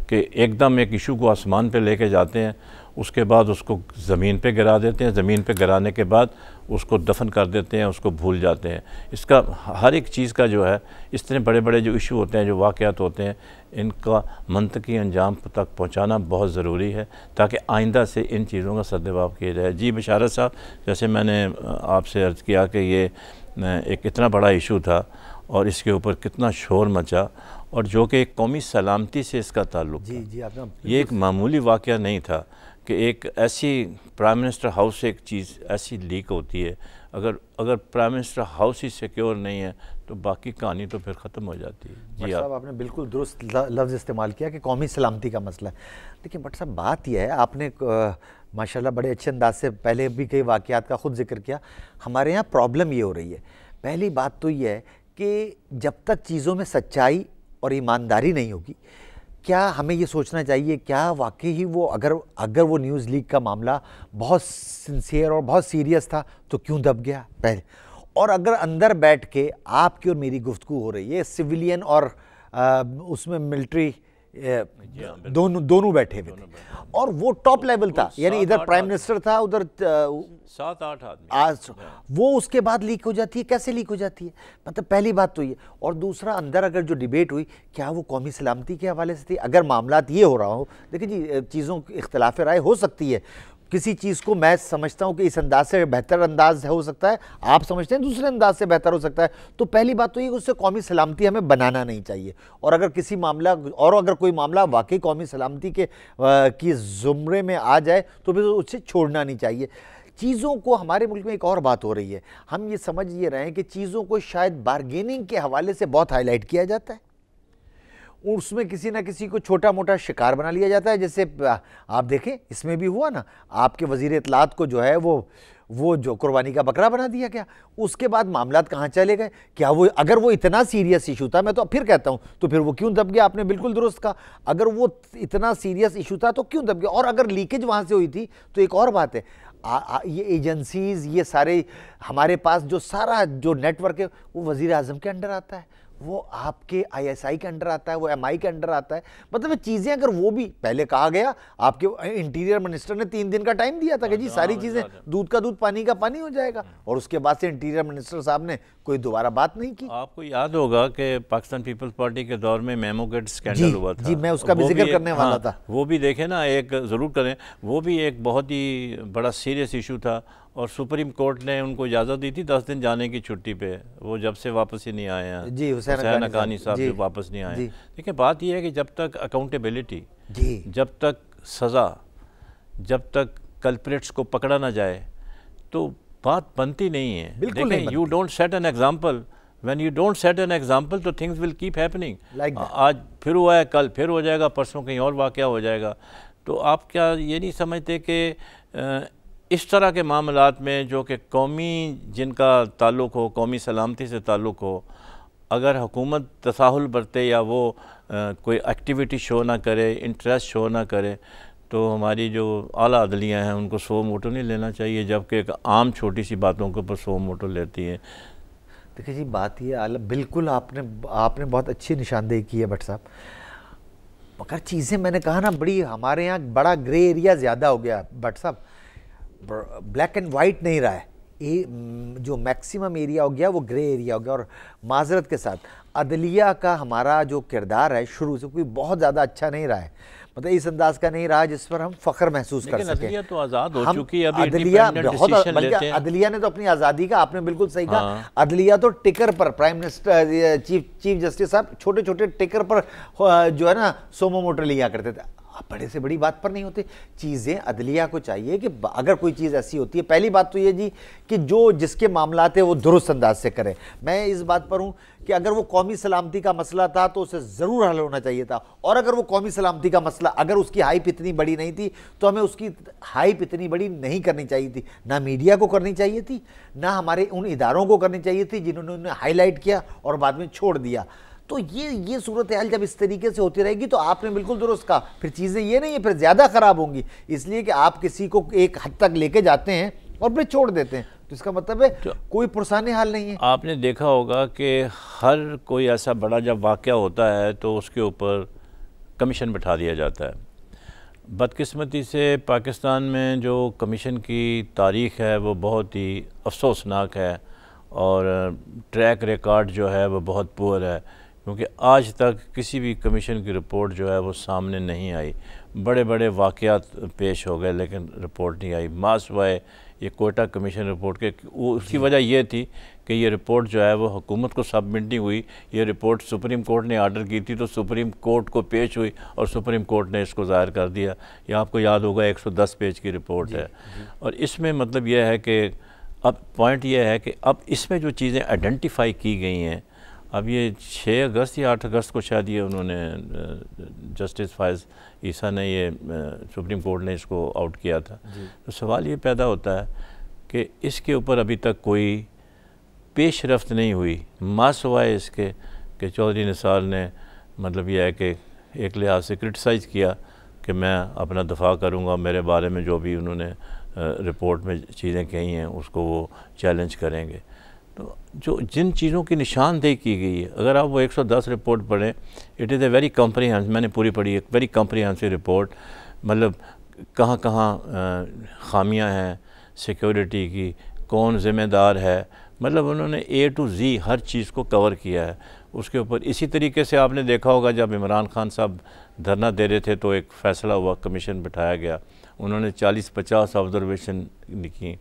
कि एकदम एक इशू को आसमान पे लेके जाते हैं, उसके बाद उसको ज़मीन पे गिरा देते हैं, ज़मीन पे गिराने के बाद उसको दफन कर देते हैं, उसको भूल जाते हैं। इसका हर एक चीज़ का जो है, इतने बड़े बड़े जो इशू होते हैं, जो वाक़यात होते हैं, इनका मंतकी अंजाम तक पहुंचाना बहुत ज़रूरी है ताकि आइंदा से इन चीज़ों का सद्भाव किया जाए। जी बशारत साहब, जैसे मैंने आपसे अर्ज़ किया कि ये एक इतना बड़ा इशू था और इसके ऊपर कितना शोर मचा, और जो कि एक कौमी सलामती से इसका ताल्लुक़ जी जी आपने ये एक मामूली वाक़या नहीं था कि एक ऐसी प्राइम मिनिस्टर हाउस से एक चीज़ ऐसी लीक होती है। अगर प्राइम मिनिस्टर हाउस ही सिक्योर नहीं है तो बाकी कहानी तो फिर ख़त्म हो जाती है। जी साहब, आपने बिल्कुल दुरुस्त लफ्ज़ इस्तेमाल किया कि कौमी सलामती का मसला है। लेकिन बट साहब बात यह है, आपने माशाल्लाह बड़े अच्छे अंदाज से पहले भी कई वाक़यात का ख़ुद जिक्र किया। हमारे यहाँ प्रॉब्लम ये हो रही है, पहली बात तो ये है कि जब तक चीज़ों में सच्चाई और ईमानदारी नहीं होगी, क्या हमें ये सोचना चाहिए क्या वाकई ही वो अगर वो न्यूज़ लीक का मामला बहुत सिंसियर और बहुत सीरियस था तो क्यों दब गया पहले? और अगर अंदर बैठ के आपकी और मेरी गुफ्तगू हो रही है, सिविलियन और उसमें मिलिट्री दोनों बैठे हुए थे और वो टॉप लेवल था, यानी इधर प्राइम मिनिस्टर था, उधर 7-8 आदमी, वो उसके बाद लीक हो जाती है। कैसे लीक हो जाती है? मतलब पहली बात तो ये, और दूसरा अंदर अगर जो डिबेट हुई क्या वो कौमी सलामती के हवाले से थी? अगर मामला ये हो रहा हो, देखिए जी चीज़ों की इख्तलाफ राय हो सकती है, किसी चीज़ को मैं समझता हूँ कि इस अंदाज से बेहतर अंदाज हो सकता है, आप समझते हैं दूसरे अंदाज से बेहतर हो सकता है, तो पहली बात तो ये उससे कौमी सलामती हमें बनाना नहीं चाहिए। और अगर कोई मामला वाकई कौमी सलामती की ज़ुमरे में आ जाए तो फिर उससे छोड़ना नहीं चाहिए। चीज़ों को हमारे मुल्क में एक और बात हो रही है, हम ये समझ ये रहे हैं कि चीज़ों को शायद बार्गेनिंग के हवाले से बहुत हाईलाइट किया जाता है, उसमें किसी ना किसी को छोटा मोटा शिकार बना लिया जाता है। जैसे आप देखें इसमें भी हुआ ना, आपके वज़ीर इत्तलात को जो है वो जो कुर्बानी का बकरा बना दिया गया, उसके बाद मामलात कहाँ चले गए? क्या वो अगर वो इतना सीरियस इशू था, मैं तो फिर कहता हूँ, तो फिर वो क्यों दब गया? आपने बिल्कुल दुरुस्त कहा, अगर वो इतना सीरियस इशू था तो क्यों दब गया? और अगर लीकेज वहाँ से हुई थी तो एक और बात है, ये एजेंसीज़, ये सारे हमारे पास जो सारा जो नेटवर्क है वो वज़ीर आज़म के अंडर आता है, वो आपके ISI के अंडर आता है, वो MI के अंडर आता है। मतलब चीज़ें अगर वो भी पहले कहा गया, आपके इंटीरियर मिनिस्टर ने 3 दिन का टाइम दिया था कि जी सारी चीज़ें दूध का दूध पानी का पानी हो जाएगा, और उसके बाद से इंटीरियर मिनिस्टर साहब ने कोई दोबारा बात नहीं की। आपको याद होगा कि पाकिस्तान पीपल्स पार्टी के दौर में मेमो गेट स्कैंडल हुआ था। जी, मैं उसका भी जिक्र करने वाला था। वो भी देखें ना, एक ज़रूर करें, वो भी एक बहुत ही बड़ा सीरियस इशू था और सुप्रीम कोर्ट ने उनको इजाज़त दी थी 10 दिन जाने की छुट्टी पे, वो जब से वापस ही नहीं आए हैं। जी, हुसैन हक्कानी साहब जो वापस नहीं आए। देखिए बात यह है कि जब तक अकाउंटेबिलिटी, जब तक सज़ा, जब तक कल्प्रिट्स को पकड़ा ना जाए तो बात बनती नहीं है। देखें, you don't set an example, when you don't set an example तो थिंग्स विल कीप हैपनिंग। आज फिर हुआ है, कल फिर हो जाएगा, परसों कहीं और वाक़या हो जाएगा। तो आप क्या ये नहीं समझते कि इस तरह के मामलात में जो कि कौमी जिनका ताल्लुक़ हो, कौमी सलामती से ताल्लुक़ हो, अगर हुकूमत तसाहुल बरते या वो कोई एक्टिविटी शो ना करे, इंटरेस्ट शो ना करे, तो हमारी जो आला अदलियाँ हैं उनको सो मोटो नहीं लेना चाहिए, जबकि एक आम छोटी सी बातों के ऊपर सो मोटो लेती हैं। देखिए जी बात ये बिल्कुल आपने बहुत अच्छी निशानदेही की है भट्ट साहब, मगर चीज़ें मैंने कहा ना बड़ी, हमारे यहाँ बड़ा ग्रे एरिया ज़्यादा हो गया भट्ट साहब, ब्लैक एंड वाइट नहीं रहा है, ये जो मैक्सिमम एरिया हो गया वो ग्रे एरिया हो गया। और माजरत के साथ अदलिया का हमारा जो किरदार है शुरू से कोई बहुत ज़्यादा अच्छा नहीं रहा है, मतलब इस अंदाज का नहीं रहा जिस पर हम फ़ख्र महसूस कर सकें। अदलिया तो आज़ाद हो चुकी है, अभी अदलिया बहुत, बल्कि अदलिया ने तो अपनी आज़ादी का, आपने बिल्कुल सही कहा, अदलिया तो टिकर पर, प्राइम मिनिस्टर चीफ जस्टिस साहब छोटे छोटे टिकर पर जो है ना सोमो मोटो लिया करते थे। बड़े से बड़ी बात पर नहीं होते। चीज़ें अदलिया को चाहिए कि अगर कोई चीज़ ऐसी होती है, पहली बात तो ये जी कि जो जिसके मामलात है वो दुरुस्त अंदाज से करे। मैं इस बात पर हूँ कि अगर वो कौमी सलामती का मसला था तो उसे ज़रूर हल होना चाहिए था, और अगर वो कौमी सलामती का मसला अगर उसकी हाइप इतनी बड़ी नहीं थी तो हमें उसकी हाइप इतनी बड़ी नहीं करनी चाहिए थी, ना मीडिया को करनी चाहिए थी, ना हमारे उन इदारों को करनी चाहिए थी जिन्होंने उन्हें हाईलाइट किया और बाद में छोड़ दिया। तो ये सूरत हाल जब इस तरीके से होती रहेगी तो आपने बिल्कुल दुरुस्त कहा, फिर चीज़ें ये नहीं है फिर ज़्यादा ख़राब होंगी, इसलिए कि आप किसी को एक हद तक लेके जाते हैं और फिर छोड़ देते हैं, तो इसका मतलब है कोई पुरसाने हाल नहीं है। आपने देखा होगा कि हर कोई ऐसा बड़ा जब वाक़या होता है तो उसके ऊपर कमीशन बिठा दिया जाता है। बदकिस्मती से पाकिस्तान में जो कमीशन की तारीख़ है वो बहुत ही अफसोसनाक है और ट्रैक रिकॉर्ड जो है वो बहुत पुअर है, क्योंकि आज तक किसी भी कमीशन की रिपोर्ट जो है वो सामने नहीं आई। बड़े बड़े वाक़यात पेश हो गए लेकिन रिपोर्ट नहीं आई। मासवाए ये कोयटा कमीशन रिपोर्ट के उसकी वजह ये थी कि ये रिपोर्ट जो है वो हुकूमत को सबमिट नहीं हुई। ये रिपोर्ट सुप्रीम कोर्ट ने आर्डर की थी तो सुप्रीम कोर्ट को पेश हुई और सुप्रीम कोर्ट ने इसको ज़ाहिर कर दिया। ये आपको याद होगा 110 पेज की रिपोर्ट है। और इसमें मतलब यह है कि अब पॉइंट ये है कि अब इसमें जो चीज़ें आइडेंटिफाई की गई हैं, अब ये 6 अगस्त या 8 अगस्त को शायद ये उन्होंने जस्टिस फायज़ ईसा ने ये सुप्रीम कोर्ट ने इसको आउट किया था। तो सवाल ये पैदा होता है कि इसके ऊपर अभी तक कोई पेश रफ्त नहीं हुई, मासवाए इसके कि चौधरी निसार ने मतलब यह है कि एक लिहाज से क्रिटिसाइज़ किया कि मैं अपना दफा करूँगा, मेरे बारे में जो भी उन्होंने रिपोर्ट में चीज़ें कही हैं उसको वो चैलेंज करेंगे। तो जो जिन चीज़ों की निशानदेही की गई है, अगर आप वो 110 रिपोर्ट पढ़ें, it is a very comprehensive, मैंने पूरी पढ़ी, एक वेरी कॉम्प्रिहेंसिव रिपोर्ट। मतलब कहाँ कहाँ खामियां हैं सिक्योरिटी की, कौन ज़िम्मेदार है, मतलब उन्होंने A to Z हर चीज़ को कवर किया है उसके ऊपर। इसी तरीके से आपने देखा होगा जब इमरान खान साहब धरना दे रहे थे तो एक फ़ैसला हुआ, कमीशन बिठाया गया, उन्होंने 40-50 ऑब्जर्वेशन लिखी।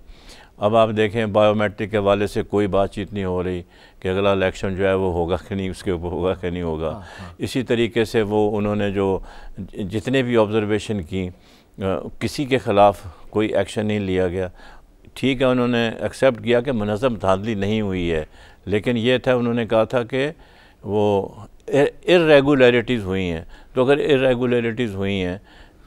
अब आप देखें बायोमेट्रिक के हवाले से कोई बातचीत नहीं हो रही कि अगला इलेक्शन जो है वो होगा कि नहीं, उसके ऊपर होगा कि नहीं होगा। इसी तरीके से वो उन्होंने जो जितने भी ऑब्जर्वेशन की किसी के ख़िलाफ़ कोई एक्शन नहीं लिया गया। ठीक है, उन्होंने एक्सेप्ट किया कि मुनज़्ज़म धांधली नहीं हुई है, लेकिन ये था उन्होंने कहा था कि वो इर्रेगुलरिटीज़ हुई हैं। तो अगर इर्रेगुलरिटीज़ हुई हैं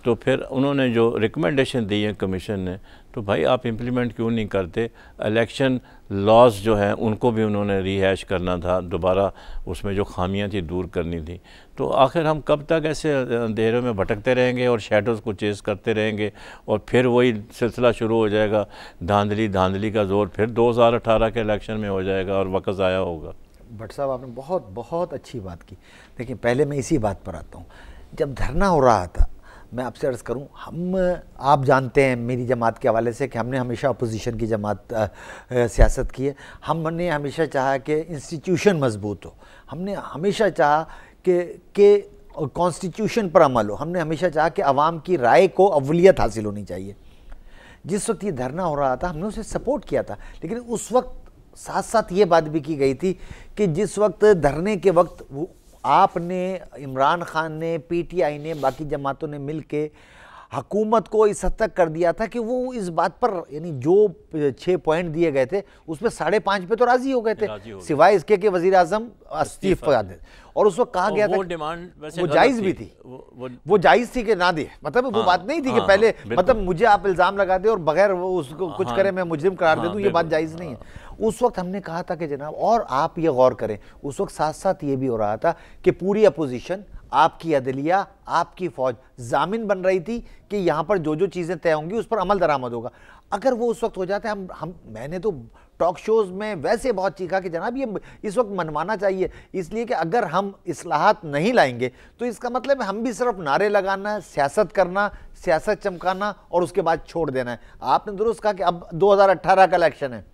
तो फिर उन्होंने जो रिकमेंडेशन दी है कमीशन ने, तो भाई आप इम्प्लीमेंट क्यों नहीं करते। इलेक्शन लॉज जो हैं उनको भी उन्होंने रीहैश करना था, दोबारा उसमें जो खामियां थी दूर करनी थी। तो आखिर हम कब तक ऐसे अंधेरों में भटकते रहेंगे और शैडोज़ को चेज़ करते रहेंगे और फिर वही सिलसिला शुरू हो जाएगा, धांधली का ज़ोर फिर 2018 के इलेक्शन में हो जाएगा और वक्त ज़ाया होगा। भट्ट साहब आपने बहुत बहुत अच्छी बात की। देखिए पहले मैं इसी बात पर आता हूँ, जब धरना हो रहा था मैं आपसे अर्ज़ करूं, आप जानते हैं मेरी जमात के हवाले से कि हमने हमेशा अपोजिशन की जमात सियासत की है। हमने हमेशा चाहा कि इंस्टीट्यूशन मजबूत हो, हमने हमेशा चाहा कि कॉन्स्टिट्यूशन पर अमल हो, हमने हमेशा चाहा कि आवाम की राय को अव्वलियत हासिल होनी चाहिए। जिस वक्त ये धरना हो रहा था हमने उसे सपोर्ट किया था, लेकिन उस वक्त साथ साथ ये बात भी की गई थी कि जिस वक्त धरने के वक्त आपने, इमरान खान ने, PTI ने, बाकी जमातों ने मिल के हुकूमत को इस हद तक कर दिया था कि वो इस बात पर, यानी जो 6 पॉइंट दिए गए थे उसमें 5.5 पे तो राजी हो गए थे, सिवाय इसके कि वज़ीर आज़म इस्तीफा दे। और उस वक्त कहा गया था डिमांड वो जायज़ भी थी, वो जायज़ थी कि ना दे, मतलब वो बात नहीं थी कि पहले मतलब मुझे आप इल्ज़ाम लगा दे और बगैर वो उसको कुछ करे मैं मुजरिम करार दे दूँ, ये बात जायज़ नहीं है। उस वक्त हमने कहा था कि जनाब, और आप ये गौर करें, उस वक्त साथ साथ ये भी हो रहा था कि पूरी अपोजिशन, आपकी अदलिया, आपकी फ़ौज जामिन बन रही थी कि यहाँ पर जो जो चीज़ें तय होंगी उस पर अमल दरामद होगा। अगर वो उस वक्त हो जाते, मैंने तो टॉक शोज़ में वैसे बहुत चीखा कि जनाब ये इस वक्त मनवाना चाहिए, इसलिए कि अगर हम इस्लाहात नहीं लाएंगे तो इसका मतलब है हम भी सिर्फ नारे लगाना, सियासत करना, सियासत चमकाना और उसके बाद छोड़ देना है। आपने दुरुस्त कहा कि अब 2018 का इलेक्शन है,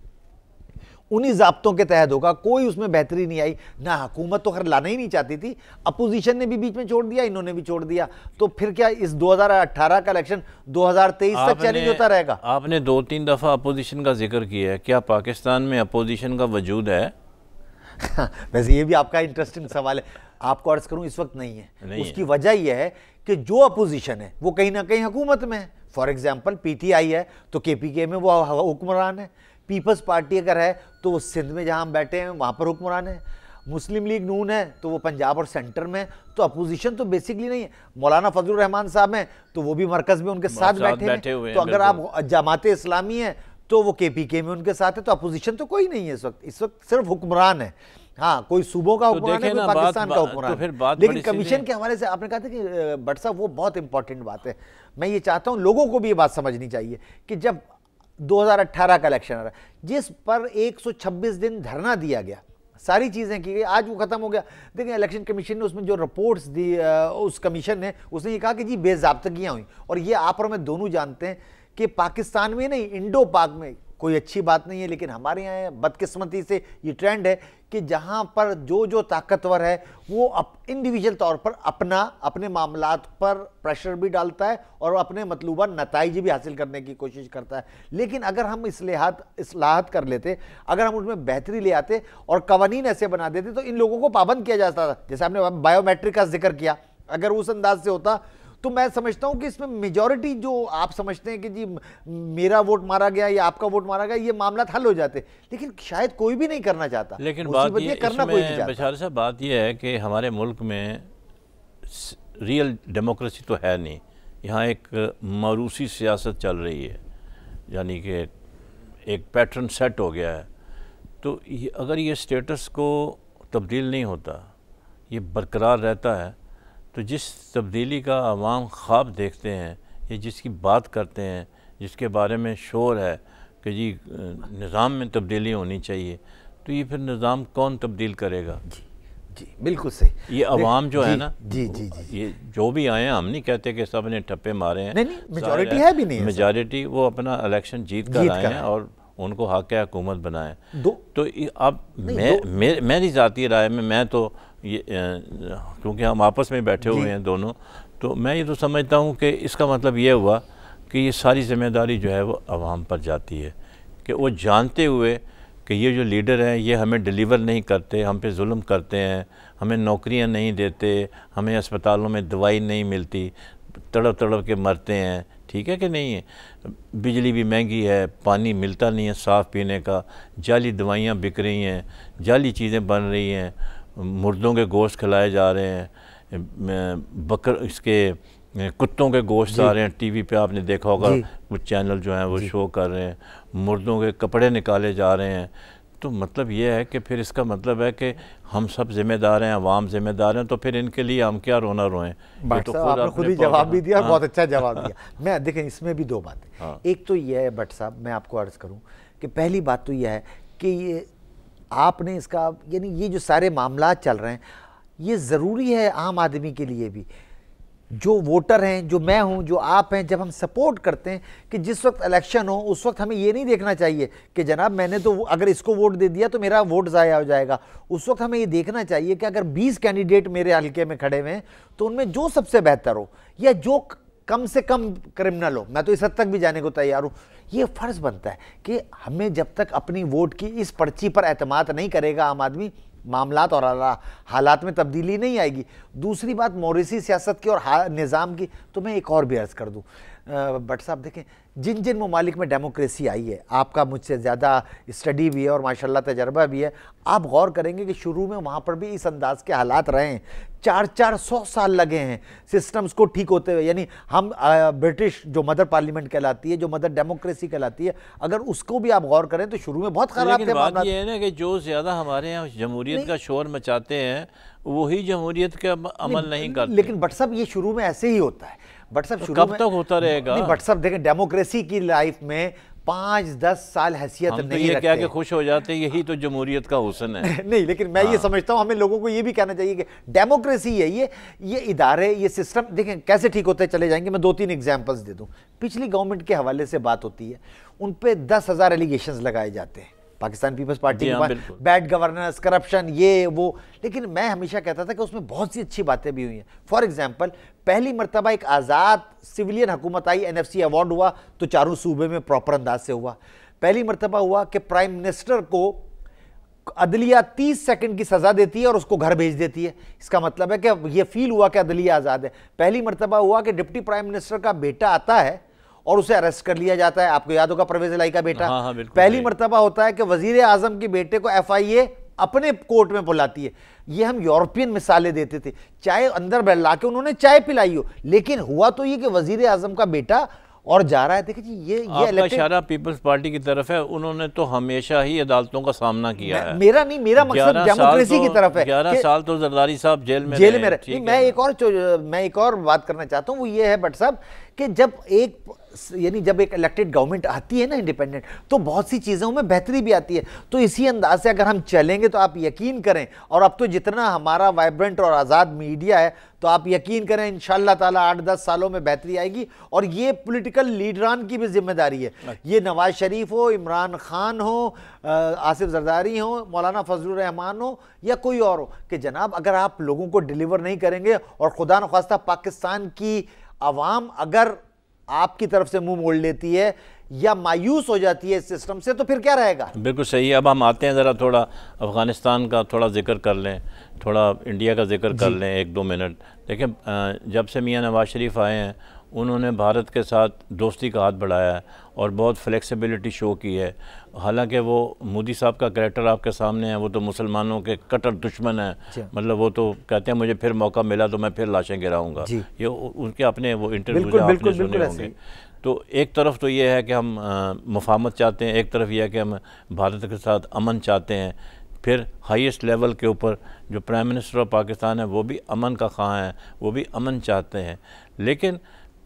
उन्हीं ज़ाब्तों के तहत होगा, कोई उसमें बेहतरी नहीं आई ना। हुकूमत तो खैर लाना ही नहीं चाहती थी, अपोजिशन ने भी बीच में छोड़ दिया, इन्होंने भी छोड़ दिया, तो फिर क्या इस 2018 का इलेक्शन 2023 तक चैलेंज होता रहेगा। आपने 2-3 दफ़ा अपोजिशन का जिक्र किया है, क्या पाकिस्तान में अपोजिशन का वजूद है? वैसे ये भी आपका इंटरेस्टिंग सवाल है। आपको अर्ज करूं इस वक्त नहीं है। नहीं उसकी है। वजह यह है कि जो अपोजिशन है वो कहीं ना कहीं हुकूमत में है। फॉर एग्जाम्पल पीटीआई है तो केपीके में वो हुक्मरान है, पीपल्स पार्टी अगर है तो वो सिंध में जहां हम बैठे हैं वहां पर हुक्मरान है, मुस्लिम लीग नून है तो वो पंजाब और सेंटर में। तो अपोजिशन तो बेसिकली नहीं है। मौलाना फजलुर रहमान साहब हैं तो वो भी मरकज में उनके साथ बैठे हैं। तो अगर आप जमाते इस्लामी है तो वो केपीके में उनके साथ है। तो अपोजिशन तो कोई नहीं है इस वक्त सिर्फ हुक्मरान है। हाँ, कोई सूबों का हुक्मरान है, कोई पाकिस्तान का हुक्मरान है। लेकिन कमीशन के हवाले से आपने कहा था कि भट्ट साहब वो बहुत इंपॉर्टेंट बात है। मैं ये चाहता हूं लोगों को भी ये बात समझनी चाहिए कि जब 2018 का इलेक्शन आ रहा है जिस पर 126 दिन धरना दिया गया, सारी चीजें की गई, आज वो खत्म हो गया। देखिए इलेक्शन कमीशन ने उसमें जो रिपोर्ट्स दी, उस कमीशन ने उसने ये कहा कि जी बेज़ाब्तगियां हुई। और ये आप और मैं दोनों जानते हैं कि पाकिस्तान में नहीं, इंडो पाक में कोई अच्छी बात नहीं है। लेकिन हमारे यहाँ बदकिस्मती से ये ट्रेंड है कि जहाँ पर जो ताकतवर है वो इंडिविजुअल तौर पर अपने मामलात पर प्रेशर भी डालता है और अपने मतलूबा नताइज भी हासिल करने की कोशिश करता है। लेकिन अगर हम इस्लाहत कर लेते, अगर हम उसमें बेहतरी ले आते और कवानीन ऐसे बना देते तो इन लोगों को पाबंद किया जा सकता था। जैसे आपने बायोमेट्रिक का जिक्र किया, अगर उस अंदाज से होता तो मैं समझता हूं कि इसमें मेजॉरिटी जो आप समझते हैं कि जी मेरा वोट मारा गया या आपका वोट मारा गया, ये मामला हल हो जाते। लेकिन शायद कोई भी नहीं करना चाहता। लेकिन बात ये करना कोई नहीं चाहता। बेचारे साहब बात ये है कि हमारे मुल्क में रियल डेमोक्रेसी तो है नहीं। यहाँ एक मारूसी सियासत चल रही है, यानी कि एक पैटर्न सेट हो गया है। तो अगर ये स्टेटस को तब्दील नहीं होता, ये बरकरार रहता है, तो जिस तब्दीली का अवाम ख्वाब देखते हैं या जिसकी बात करते हैं, जिसके बारे में शोर है कि जी निज़ाम में तब्दीली होनी चाहिए, तो ये फिर निज़ाम कौन तब्दील करेगा? जी बिल्कुल सही। ये अवाम जो है ना, जी जी जी ये जो भी आए हैं, हम नहीं कहते कि सब ने ठप्पे मारे हैं। नहीं, मेजॉरिटी है भी नहीं, मेजॉरिटी वो अपना इलेक्शन जीत कर आए हैं और उनको हक़ हुकूमत बनाए। तो अब मेरी ज़ाती राय में, मैं तो ये क्योंकि हम आपस में बैठे हुए हैं दोनों, तो मैं ये तो समझता हूँ कि इसका मतलब ये हुआ कि ये सारी जिम्मेदारी जो है वो अवाम पर जाती है, कि वो जानते हुए कि ये जो लीडर हैं ये हमें डिलीवर नहीं करते, हम पे जुल्म करते हैं, हमें नौकरियां नहीं देते, हमें अस्पतालों में दवाई नहीं मिलती, तड़प तड़प के मरते हैं, ठीक है कि नहीं है? बिजली भी महंगी है, पानी मिलता नहीं है साफ़ पीने का, जाली दवाइयाँ बिक रही हैं, जाली चीज़ें बन रही हैं, मुर्दों के गोश्त खिलाए जा रहे हैं, कुत्तों के गोश्त आ रहे हैं। टीवी पे आपने देखा होगा कुछ चैनल जो हैं वो शो कर रहे हैं, मुर्दों के कपड़े निकाले जा रहे हैं। तो मतलब ये है कि फिर इसका मतलब है कि हम सब जिम्मेदार हैं, अवाम जिम्मेदार हैं, तो फिर इनके लिए हम क्या रोना रोएं? तो आपने खुद ही जवाब भी दिया, बहुत अच्छा जवाब दिया। मैं देखें इसमें भी दो बातें। एक तो ये है भट्ट साहब, मैं आपको अर्ज़ करूं कि पहली बात तो यह है कि ये आपने इसका, यानी ये जो सारे मामला चल रहे हैं, ये ज़रूरी है आम आदमी के लिए भी, जो वोटर हैं, जो मैं हूं, जो आप हैं, जब हम सपोर्ट करते हैं कि जिस वक्त इलेक्शन हो उस वक्त हमें ये नहीं देखना चाहिए कि जनाब मैंने तो अगर इसको वोट दे दिया तो मेरा वोट ज़ाया हो जाएगा। उस वक्त हमें ये देखना चाहिए कि अगर 20 कैंडिडेट मेरे हल्के में खड़े हुए हैं तो उनमें जो सबसे बेहतर हो या जो कम से कम क्रिमिनल हो, मैं तो इस हद तक भी जाने को तैयार हूँ। ये फ़र्ज़ बनता है कि हमें जब तक अपनी वोट की इस पर्ची पर एतमाद नहीं करेगा आम आदमी, मामलात और हालात में तब्दीली नहीं आएगी। दूसरी बात मॉरिसी सियासत की और निज़ाम की, तो मैं एक और भी अर्ज़ कर दूँ भट्ट साहब, देखें जिन जिन ममालिक में डेमोक्रेसी आई है, आपका मुझसे ज़्यादा स्टडी भी है और माशाल्लाह तजर्बा भी है, आप गौर करेंगे कि शुरू में वहाँ पर भी इस अंदाज के हालात रहे हैं। 400 साल लगे हैं सिस्टम्स को ठीक होते हुए। यानी हम ब्रिटिश जो मदर पार्लियामेंट कहलाती है, जो मदर डेमोक्रेसी कहलाती है, अगर उसको भी आप गौर करें तो शुरू में बहुत ख़राब थे। बात ये है ना कि जो ज़्यादा हमारे यहाँ जमहूरियत का शोर मचाते हैं वही जमहूरियत का अमल नहीं करते। लेकिन भट्ट साहब ये शुरू में ऐसे ही होता है। भट्ट साहब शुरू कब तक होता रहेगा? नहीं भट्ट साहब देखें, डेमोक्रेसी की लाइफ में 5-10 साल हैसियत नहीं रखते। क्या कि खुश हो जाते, यही तो जमहूरियत का हुस्न है। नहीं, लेकिन मैं ये समझता हूँ हमें लोगों को ये भी कहना चाहिए कि डेमोक्रेसी है ये इदारे, ये सिस्टम देखें कैसे ठीक होते चले जाएंगे। मैं 2-3 एग्जाम्पल्स दे दूँ। पिछली गवर्नमेंट के हवाले से बात होती है, उन पर 10,000 एलिगेशंस लगाए जाते हैं पाकिस्तान पीपल्स पार्टी के पास, बैड गवर्नेंस, करप्शन, ये वो। लेकिन मैं हमेशा कहता था कि उसमें बहुत सी अच्छी बातें भी हुई हैं। फॉर एग्जांपल, पहली मर्तबा एक आज़ाद सिविलियन हुकूमत आई, NFC अवार्ड हुआ तो चारों सूबे में प्रॉपर अंदाज से हुआ। पहली मर्तबा हुआ कि प्राइम मिनिस्टर को अदलिया 30 सेकंड की सजा देती है और उसको घर भेज देती है। इसका मतलब है कि ये फील हुआ कि अदलिया आज़ाद है। पहली मर्तबा हुआ कि डिप्टी प्राइम मिनिस्टर का बेटा आता है और उसे अरेस्ट कर लिया जाता है। आपको याद होगा परवेज इलाही का बेटा। हाँ, पहली मर्तबा होता है कि वजीर आजम के बेटे को FIA अपने कोर्ट में बुलाती है। ये हम यूरोपियन मिसालें देते थे, चाय अंदर बैठा के उन्होंने चाय पिलाई हो, लेकिन हुआ तो ये कि वजीर आजम का बेटा और जा रहा है। देखिए जी, ये इशारा पीपल्स पार्टी की तरफ है। उन्होंने तो हमेशा ही अदालतों का सामना किया है। मेरा मकसद डेमोक्रेसी की तरफ है। 11 साल तो जरदारी साहब जेल में रहे। मैं एक और बात करना चाहता हूँ, वो ये है भट्ट साहब कि जब एक इलेक्टेड गवर्नमेंट आती है ना इंडिपेंडेंट, तो बहुत सी चीज़ों में बेहतरी भी आती है। तो इसी अंदाज से अगर हम चलेंगे तो आप यकीन करें, और अब तो जितना हमारा वाइब्रेंट और आज़ाद मीडिया है, तो आप यकीन करें इंशाअल्लाह ताला 8-10 सालों में बेहतरी आएगी। और ये पॉलिटिकल लीडरान की भी जिम्मेदारी है, ये नवाज शरीफ हो, इमरान खान हो, आसिफ जरदारी हो, मौलाना फजलुर रहमान हो या कोई और हो, कि जनाब अगर आप लोगों को डिलीवर नहीं करेंगे और खुदा न ख्वास्ता पाकिस्तान की आवाम अगर आपकी तरफ से मुंह मोड़ लेती है या मायूस हो जाती है इस सिस्टम से, तो फिर क्या रहेगा। बिल्कुल सही है। अब हम आते हैं, ज़रा थोड़ा अफ़गानिस्तान का थोड़ा जिक्र कर लें, थोड़ा इंडिया का जिक्र कर लें 1-2 मिनट। देखिए, जब से मियां नवाज शरीफ आए हैं, उन्होंने भारत के साथ दोस्ती का हाथ बढ़ाया है और बहुत फ्लेक्सिबिलिटी शो की है। हालांकि वो मोदी साहब का कैरेक्टर आपके सामने है, वो तो मुसलमानों के कट्टर दुश्मन है। मतलब वो तो कहते हैं मुझे फिर मौका मिला तो मैं फिर लाशें गिराऊंगा। ये उनके अपने वो इंटरव्यू आपने सुने होंगे। तो एक तरफ तो ये है कि हम मुफाहमत चाहते हैं, एक तरफ यह है कि हम भारत के साथ अमन चाहते हैं। फिर हाईएस्ट लेवल के ऊपर जो प्राइम मिनिस्टर ऑफ पाकिस्तान है वो भी अमन का ख़्वाह है, वो भी अमन चाहते हैं। लेकिन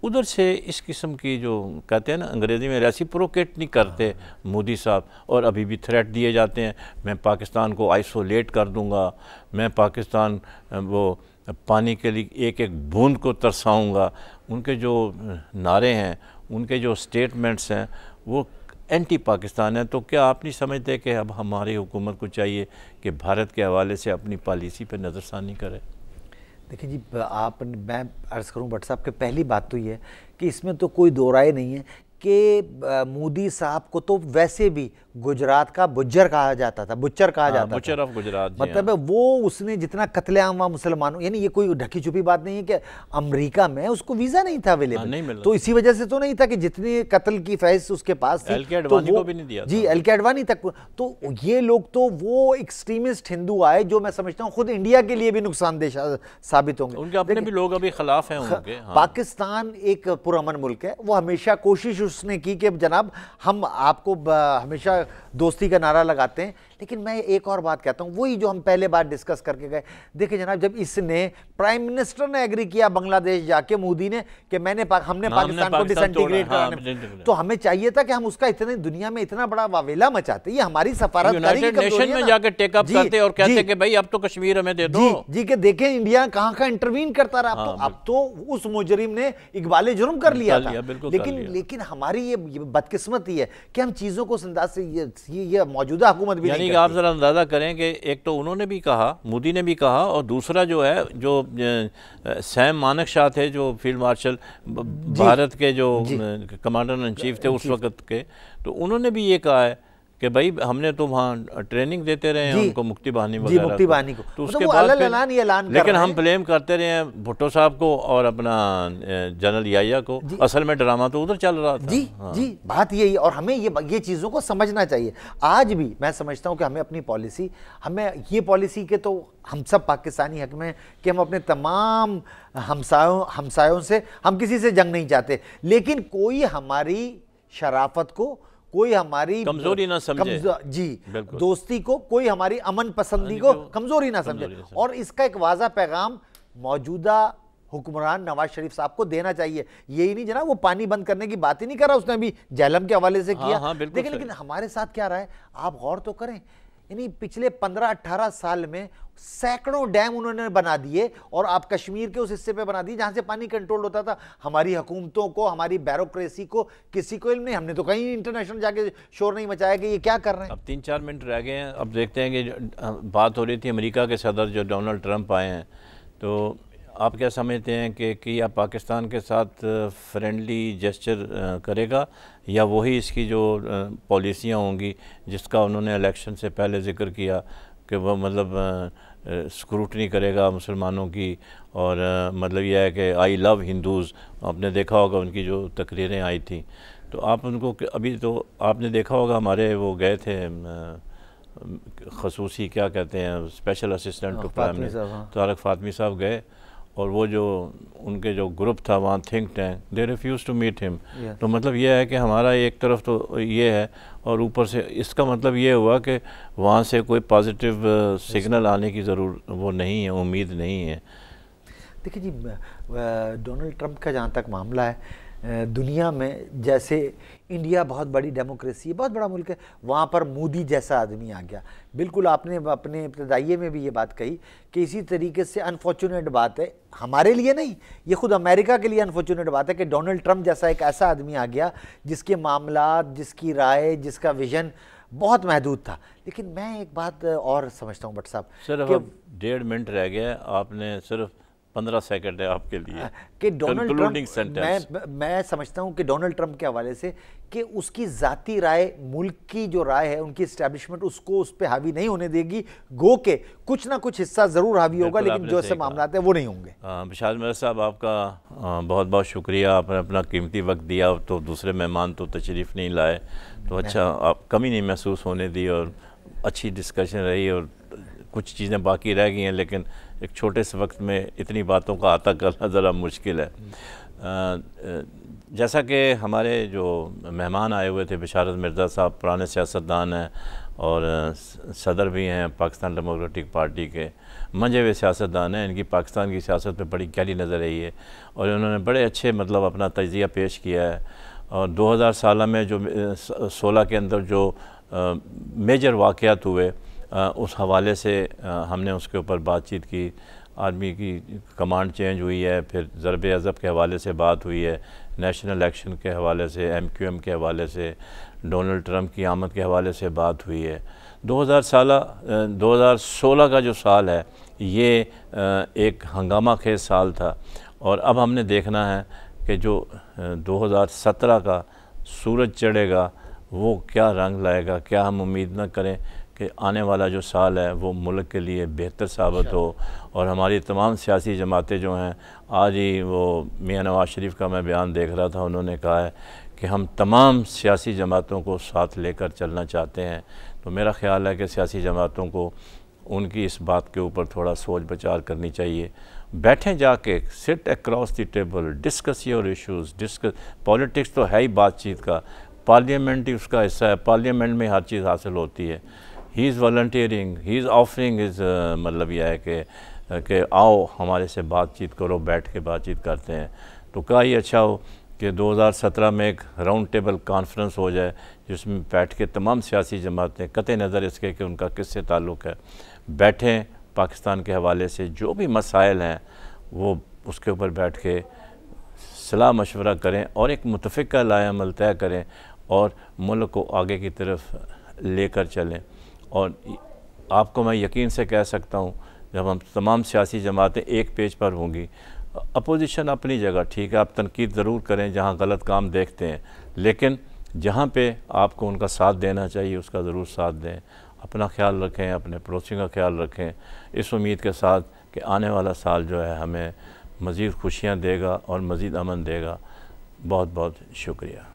उधर से इस किस्म की जो कहते हैं ना अंग्रेज़ी में रेसिप्रोकेट नहीं करते मोदी साहब, और अभी भी थ्रेट दिए जाते हैं, मैं पाकिस्तान को आइसोलेट कर दूंगा, मैं पाकिस्तान वो पानी के लिए एक एक बूंद को तरसाऊंगा। उनके जो नारे हैं, उनके जो स्टेटमेंट्स हैं, वो एंटी पाकिस्तान है। तो क्या आप नहीं समझते कि अब हमारी हुकूमत को चाहिए कि भारत के हवाले से अपनी पॉलिसी पर नज़रसानी करे? देखिए जी, मैं अर्ज़ करूं भट्ट साहब कि पहली बात तो ये है कि इसमें तो कोई दो राय नहीं है कि मोदी साहब को तो वैसे भी गुजरात का बुच्चर कहा जाता था, बुच्चर कहा जाता था, बुच्चर ऑफ गुजरात। मतलब है वो उसने जितना कत्लेआम हुआ मुसलमानों, यानी ये कोई ढकी छुपी बात नहीं है कि अमेरिका में उसको वीज़ा नहीं था अवेलेबल, तो इसी वजह से तो नहीं था कि जितने कत्ल की फहरिस्त उसके पास थी तो वो भी नहीं दिया जी, एल.के. अडवाणी तक। तो ये लोग तो वो एक्सट्रीमिस्ट हिंदू आए जो मैं समझता हूँ खुद इंडिया के लिए भी नुकसानदेह साबित होंगे। उनके अपने भी लोग अभी खिलाफ हैं उनके। पाकिस्तान एक पुरअमन मुल्क है, वो हमेशा कोशिश उसने की कि जनाब हम आपको हमेशा दोस्ती का नारा लगाते हैं। लेकिन मैं एक और बात कहता हूं, वही जो हम पहले बार डिस्कस करके गए। देखिए जनाब, जब इसने प्राइम मिनिस्टर ने एग्री किया बांग्लादेश जाके, मोदी ने, कि हमने पाकिस्तान को डिसइंटीग्रेट कराने, तो हमें चाहिए था कि हम उसका इतने दुनिया में इतना बड़ा वावेला मचाते। ये हमारी सफारतकारी की कमजोरी है ना, जाके टेक अप करते और कहते कि भाई अब तो कश्मीर हमें दे दो। जी कि देखें इंडिया कहां का इंटरवीन करता रहा। अब तो उस मुजरिम ने इकबाल जुर्म कर लिया था। लेकिन हमारी ये बदकिस्मती है कि हम चीजों को अंदाज से ये मौजूदा हुकूमत भी नहीं। आप जरा अंदाजा करें कि एक तो उन्होंने भी कहा, मोदी ने भी कहा, और दूसरा जो है जो सैम मानेकशॉ थे जो फील्ड मार्शल भारत के जो कमांडर इन चीफ थे उस वक्त के, तो उन्होंने भी ये कहा है कि भाई हमने तो वहाँ ट्रेनिंग देते रहे हैं उनको मुक्ति बानी वगैरह, मुक्ति बानी को, तो उसके बाद ऐलान लेकिन हम ब्लेम करते रहे हैं भुट्टो साहब को और अपना जनरल याहिया को। असल में ड्रामा तो उधर चल रहा था। जी बात यही, और हमें ये चीज़ों को समझना चाहिए। आज भी मैं समझता हूँ कि हमें अपनी पॉलिसी, हमें ये पॉलिसी के तो हम सब पाकिस्तानी हक में कि हम अपने तमाम हमसायों से, हम किसी से जंग नहीं चाहते, लेकिन कोई हमारी शराफत को, कोई हमारी कमजोरी ना समझे, दोस्ती को, कोई हमारी अमन पसंदी को कमजोरी ना समझे। और इसका एक वाज़ा पैगाम मौजूदा हुक्मरान नवाज शरीफ साहब को देना चाहिए। यही नहीं जनाब, वो पानी बंद करने की बात ही नहीं कर रहा, उसने अभी जहलम के हवाले से किया। लेकिन हमारे साथ क्या रहा है आप गौर तो करें, यानी पिछले 15-18 साल में सैकड़ों डैम उन्होंने बना दिए, और आप कश्मीर के उस हिस्से पे बना दिए जहां से पानी कंट्रोल होता था। हमारी हुकूमतों को, हमारी ब्यूरोक्रेसी को किसी को इल्म नहीं, हमने तो कहीं इंटरनेशनल जाके शोर नहीं मचाया कि ये क्या कर रहे हैं। अब 3-4 मिनट रह गए हैं। अब देखते हैं कि बात हो रही थी अमेरिका के सदर जो डोनाल्ड ट्रंप आए हैं, तो आप क्या समझते हैं कि क्या पाकिस्तान के साथ फ्रेंडली जेस्चर करेगा, या वही इसकी जो पॉलिसियाँ होंगी जिसका उन्होंने इलेक्शन से पहले ज़िक्र किया कि वह मतलब स्क्रूटनी करेगा मुसलमानों की, और मतलब यह है कि आई लव हिंदूज़, आपने देखा होगा उनकी जो तकरीरें आई थी। तो आप उनको अभी तो आपने देखा होगा हमारे वो गए थे खसूसी क्या कहते हैं special assistant to prime minister Tarak Fatmi sahab गए, और वो जो उनके जो ग्रुप था वहाँ think tank, they refuse to meet him. तो मतलब ये है कि हमारा एक तरफ तो ये है, और ऊपर से इसका मतलब ये हुआ कि वहाँ से कोई पॉजिटिव सिग्नल आने की ज़रूर वो नहीं है, उम्मीद नहीं है। देखिए जी, डोनाल्ड ट्रंप का जहाँ तक मामला है, दुनिया में जैसे इंडिया बहुत बड़ी डेमोक्रेसी है, बहुत बड़ा मुल्क है, वहाँ पर मोदी जैसा आदमी आ गया। बिल्कुल आपने अपने इब्तदाइये में भी ये बात कही कि इसी तरीके से अनफॉर्चुनेट बात है, हमारे लिए नहीं, ये खुद अमेरिका के लिए अनफॉर्चुनेट बात है कि डोनाल्ड ट्रंप जैसा एक ऐसा आदमी आ गया जिसके मामलात, जिसकी राय, जिसका विजन बहुत महदूद था। लेकिन मैं एक बात और समझता हूँ भट्ट साहब, सिर्फ 1.5 मिनट रह गया, आपने सिर्फ 15 सेकंड है आपके लिए कि डोनाल्ड ट्रंप, मैं समझता हूं कि डोनाल्ड ट्रंप के हवाले से कि उसकी ज़ाती राय, मुल्क की जो राय है, उनकी इस्टेब्लिशमेट उसको उस पर हावी नहीं होने देगी। गो के कुछ ना कुछ हिस्सा ज़रूर हावी होगा, लेकिन जो से मामला है वो नहीं होंगे। बिशाल मिर्ज़ा साहब, आपका बहुत बहुत शुक्रिया, आपने अपना कीमती वक्त दिया। तो दूसरे मेहमान तो तशरीफ़ नहीं लाए, तो अच्छा आप कमी नहीं महसूस होने दी, और अच्छी डिस्कशन रही, और कुछ चीज़ें बाकी रह गई हैं, लेकिन एक छोटे से वक्त में इतनी बातों का अता करना ज़रा मुश्किल है। जैसा कि हमारे जो मेहमान आए हुए थे, बिशारत मिर्ज़ा साहब पुराने सियासतदान हैं और सदर भी हैं पाकिस्तान डेमोक्रेटिक पार्टी के, मंजे हुए सियासतदान हैं, इनकी पाकिस्तान की सियासत में बड़ी गहरी नज़र रही है, और इन्होंने बड़े अच्छे मतलब अपना तजिया पेश किया है। और 2000 साल में जो 16 के अंदर जो मेजर वाक़यात हुए, उस हवाले से हमने उसके ऊपर बातचीत की। आर्मी की कमांड चेंज हुई है, फिर ज़रब अज़ब के हवाले से बात हुई है, नेशनल इलेक्शन के हवाले से, MQM के हवाले से, डोनाल्ड ट्रंप की आमद के हवाले से बात हुई है। 2016 का जो साल है ये एक हंगामा खेज साल था, और अब हमने देखना है कि जो 2017 का सूरज चढ़ेगा वो क्या रंग लाएगा। क्या हम उम्मीद न करें कि आने वाला जो साल है वो मुल्क के लिए बेहतर साबित हो, और हमारी तमाम सियासी जमातें जो हैं, आज ही वो मियां नवाज़ शरीफ का मैं बयान देख रहा था, उन्होंने कहा है कि हम तमाम सियासी जमातों को साथ लेकर चलना चाहते हैं। तो मेरा ख्याल है कि सियासी जमातों को उनकी इस बात के ऊपर थोड़ा सोच विचार करनी चाहिए। बैठें जाके, sit across the table, discuss your issues. Politics तो है ही बातचीत का, पार्लियामेंट ही उसका हिस्सा है, पार्लियामेंट में हर चीज़ हासिल होती है। He is volunteering, he is offering is मतलब यह है कि आओ हमारे से बातचीत करो, बैठ के बातचीत करते हैं। तो क्या ही अच्छा हो कि 2017 में एक राउंड टेबल कॉन्फ्रेंस हो जाए, जिसमें बैठ के तमाम सियासी जमातें, कतई नज़र इसके कि उनका किससे ताल्लुक़ है, बैठें, पाकिस्तान के हवाले से जो भी मसाइल हैं वो उसके ऊपर बैठ के सलाह मशवरा करें, और एक मुतफ़िक़ा लाए अमल तय करें, और मुल्क को आगे की तरफ लेकर चलें। और आपको मैं यकीन से कह सकता हूँ, जब हम तमाम सियासी जमातें एक पेज पर होंगी, अपोजिशन अपनी जगह ठीक है, आप तनकीद ज़रूर करें जहाँ गलत काम देखते हैं, लेकिन जहाँ पे आपको उनका साथ देना चाहिए उसका ज़रूर साथ दें। अपना ख्याल रखें, अपने पड़ोसियों का ख्याल रखें, इस उम्मीद के साथ कि आने वाला साल जो है हमें मज़ीद खुशियाँ देगा और मज़ीद अमन देगा। बहुत बहुत शुक्रिया।